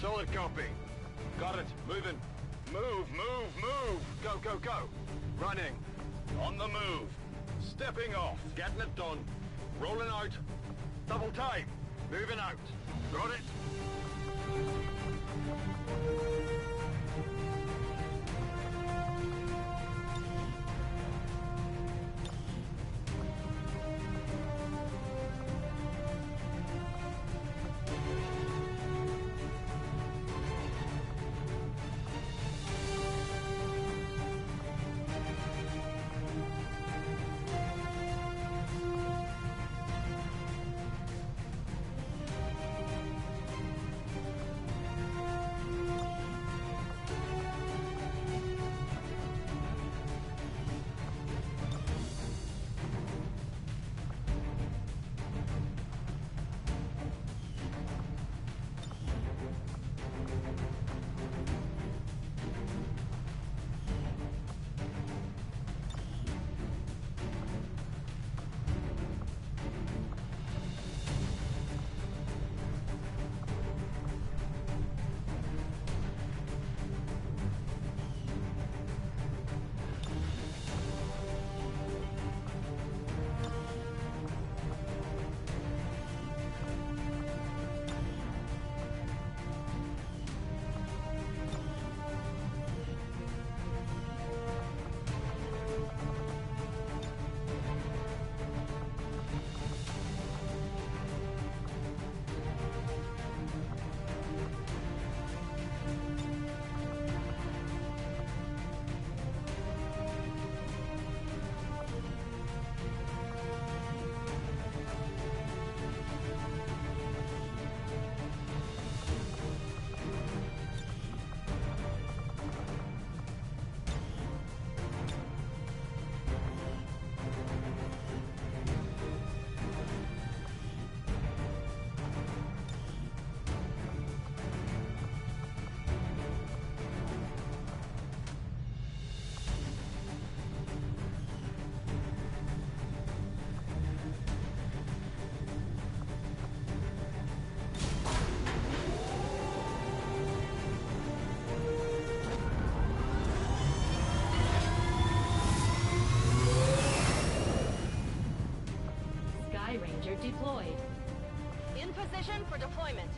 Solid copy. Got it. Moving. Move, move, move. Go, go, go. Running. On the move. Stepping off. Getting it done. Rolling out. Double time. Moving out. Got it. Sky Ranger deployed. In position for deployment.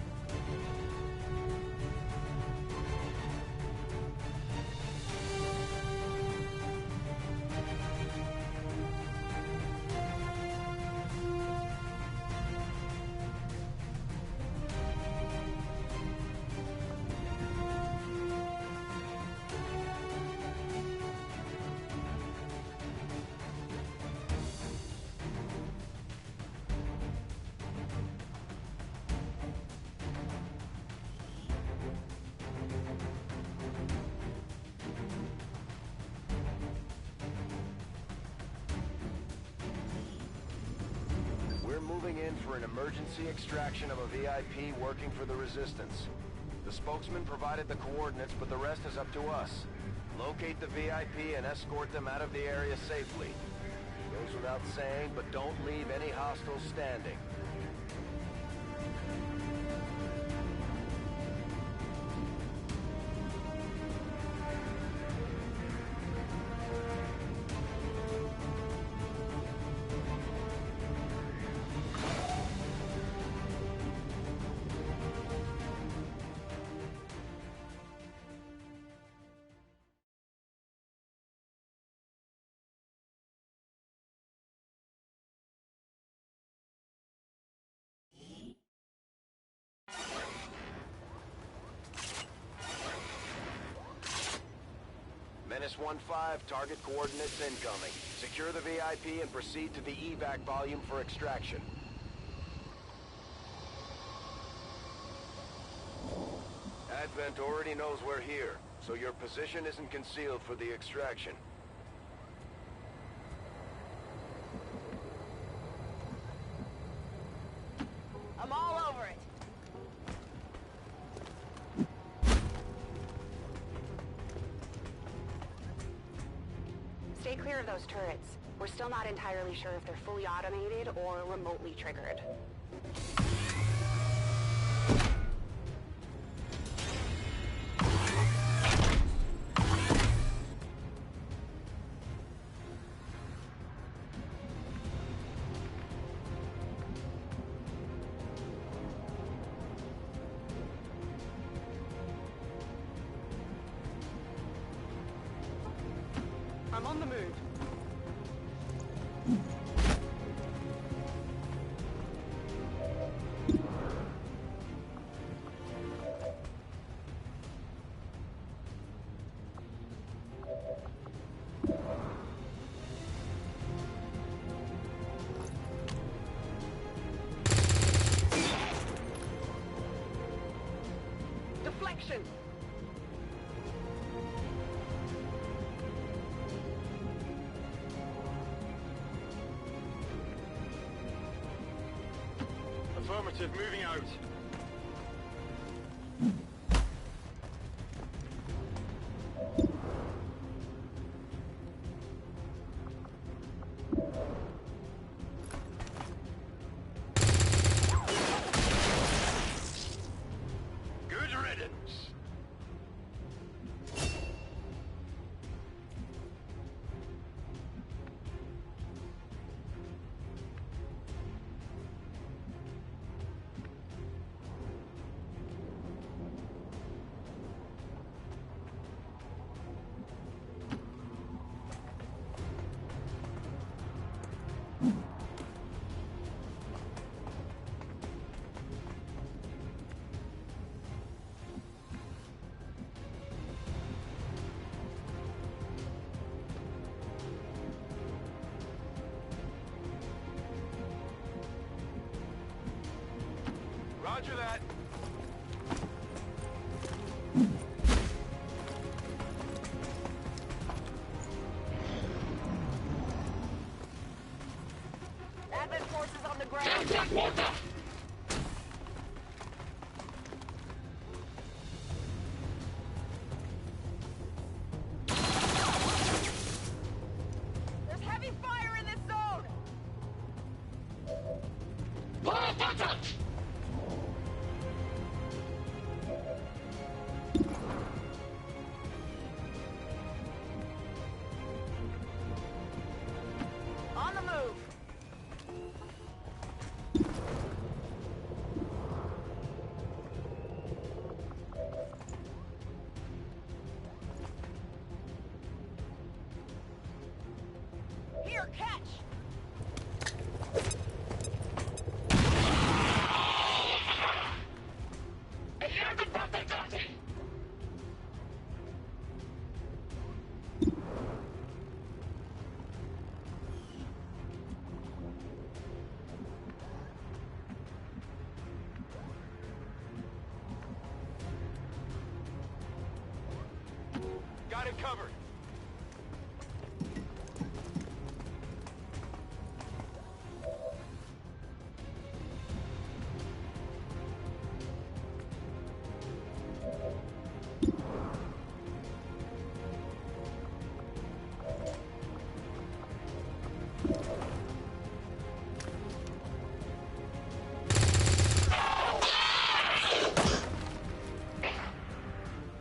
Moving in for an emergency extraction of a VIP working for the Resistance. The spokesman provided the coordinates, but the rest is up to us. Locate the VIP and escort them out of the area safely. Goes without saying, but don't leave any hostiles standing. Menace 1-5, target coordinates incoming. Secure the VIP and proceed to the evac volume for extraction. Advent already knows we're here, so your position isn't concealed for the extraction. I'm all over it. Stay clear of those turrets. We're still not entirely sure if they're fully automated or remotely triggered. I'm on the move. Deflection! Affirmative, moving out. Good riddance. Roger that. Advent forces on the ground. There's heavy fire in this zone. On the move. Get covered.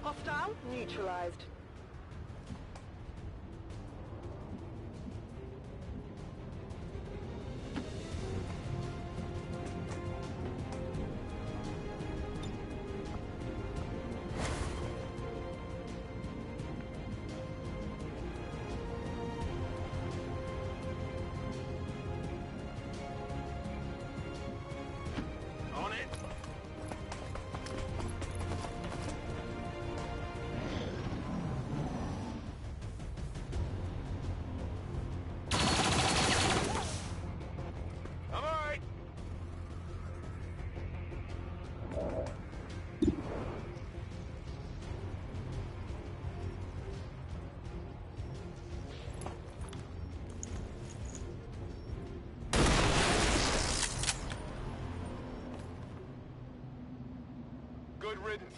Hostile neutralized. On it. I'm all right. Good riddance.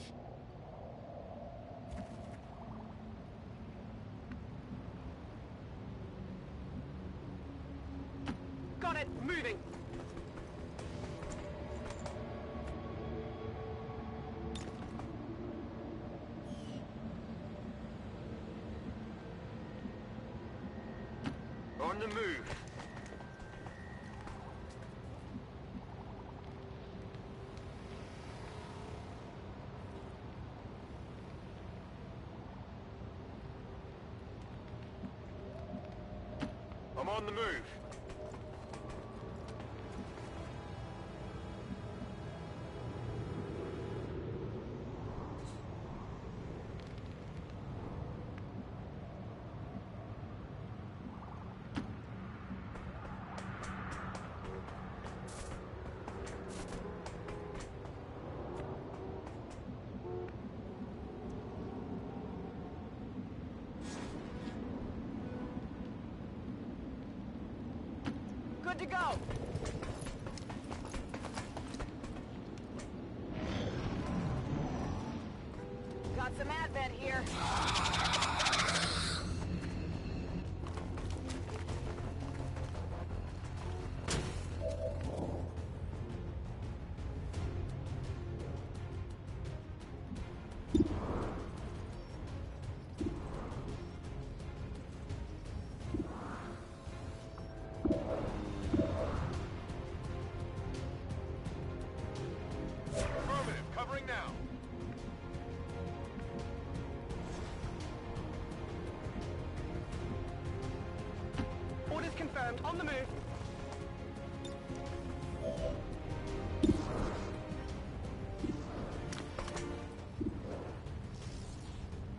Got it. Moving. On the move. I'm on the move. Good to go. Got some advent here. Affirmative. Covering now. Orders confirmed. On the move.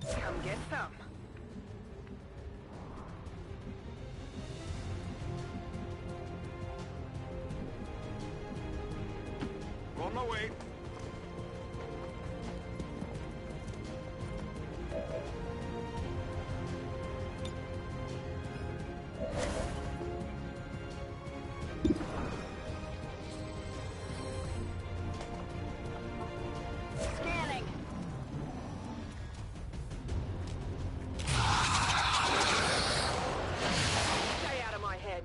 Come get some. On my way. Scanning. Stay out of my head.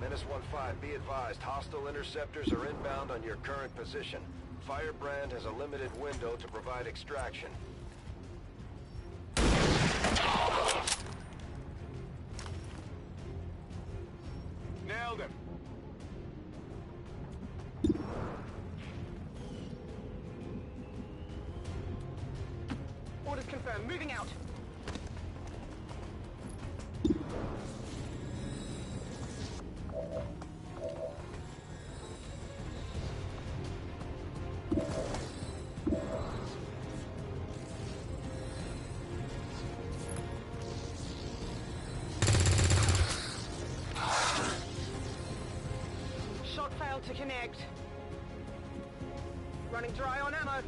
Menace 1-5, be advised, hostile interceptors are inbound on your current position. Firebrand has a limited window to provide extraction. Nailed him. Orders confirmed. Moving out. Shot failed to connect. running dry on ammo.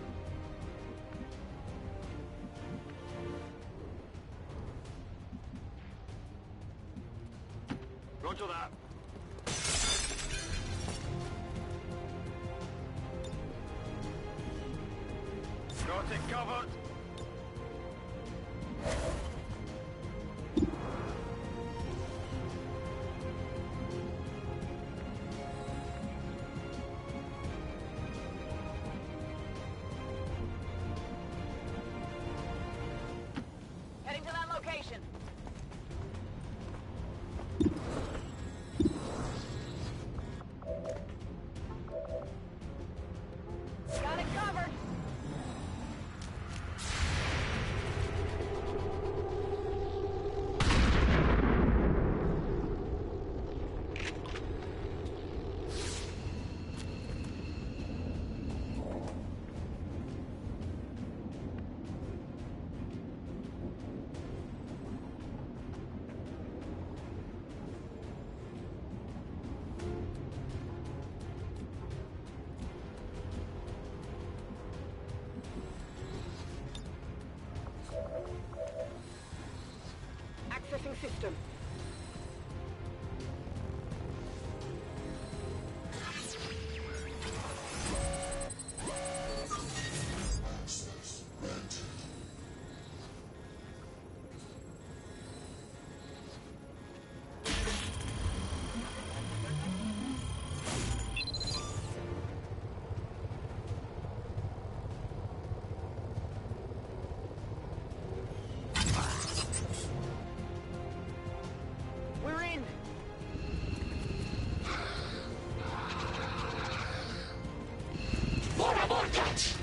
Roger that. Got it covered. Heading to that location. Got it covered. Accessing system. We're in. What about that?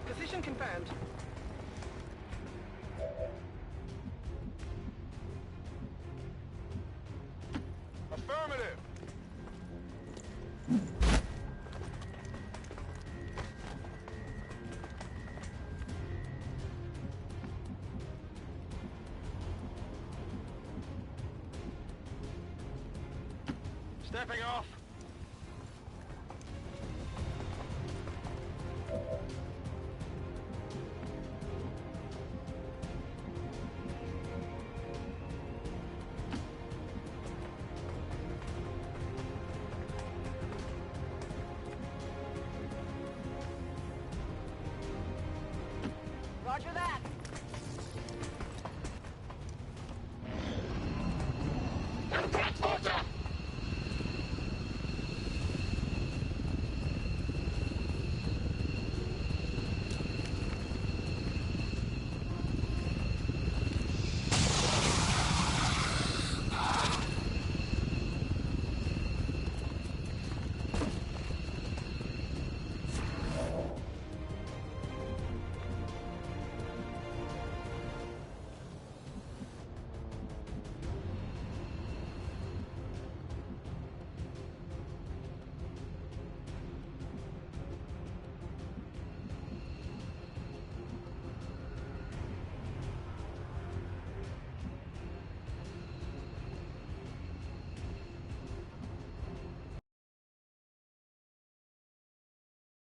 Position confirmed. Affirmative. Stepping off.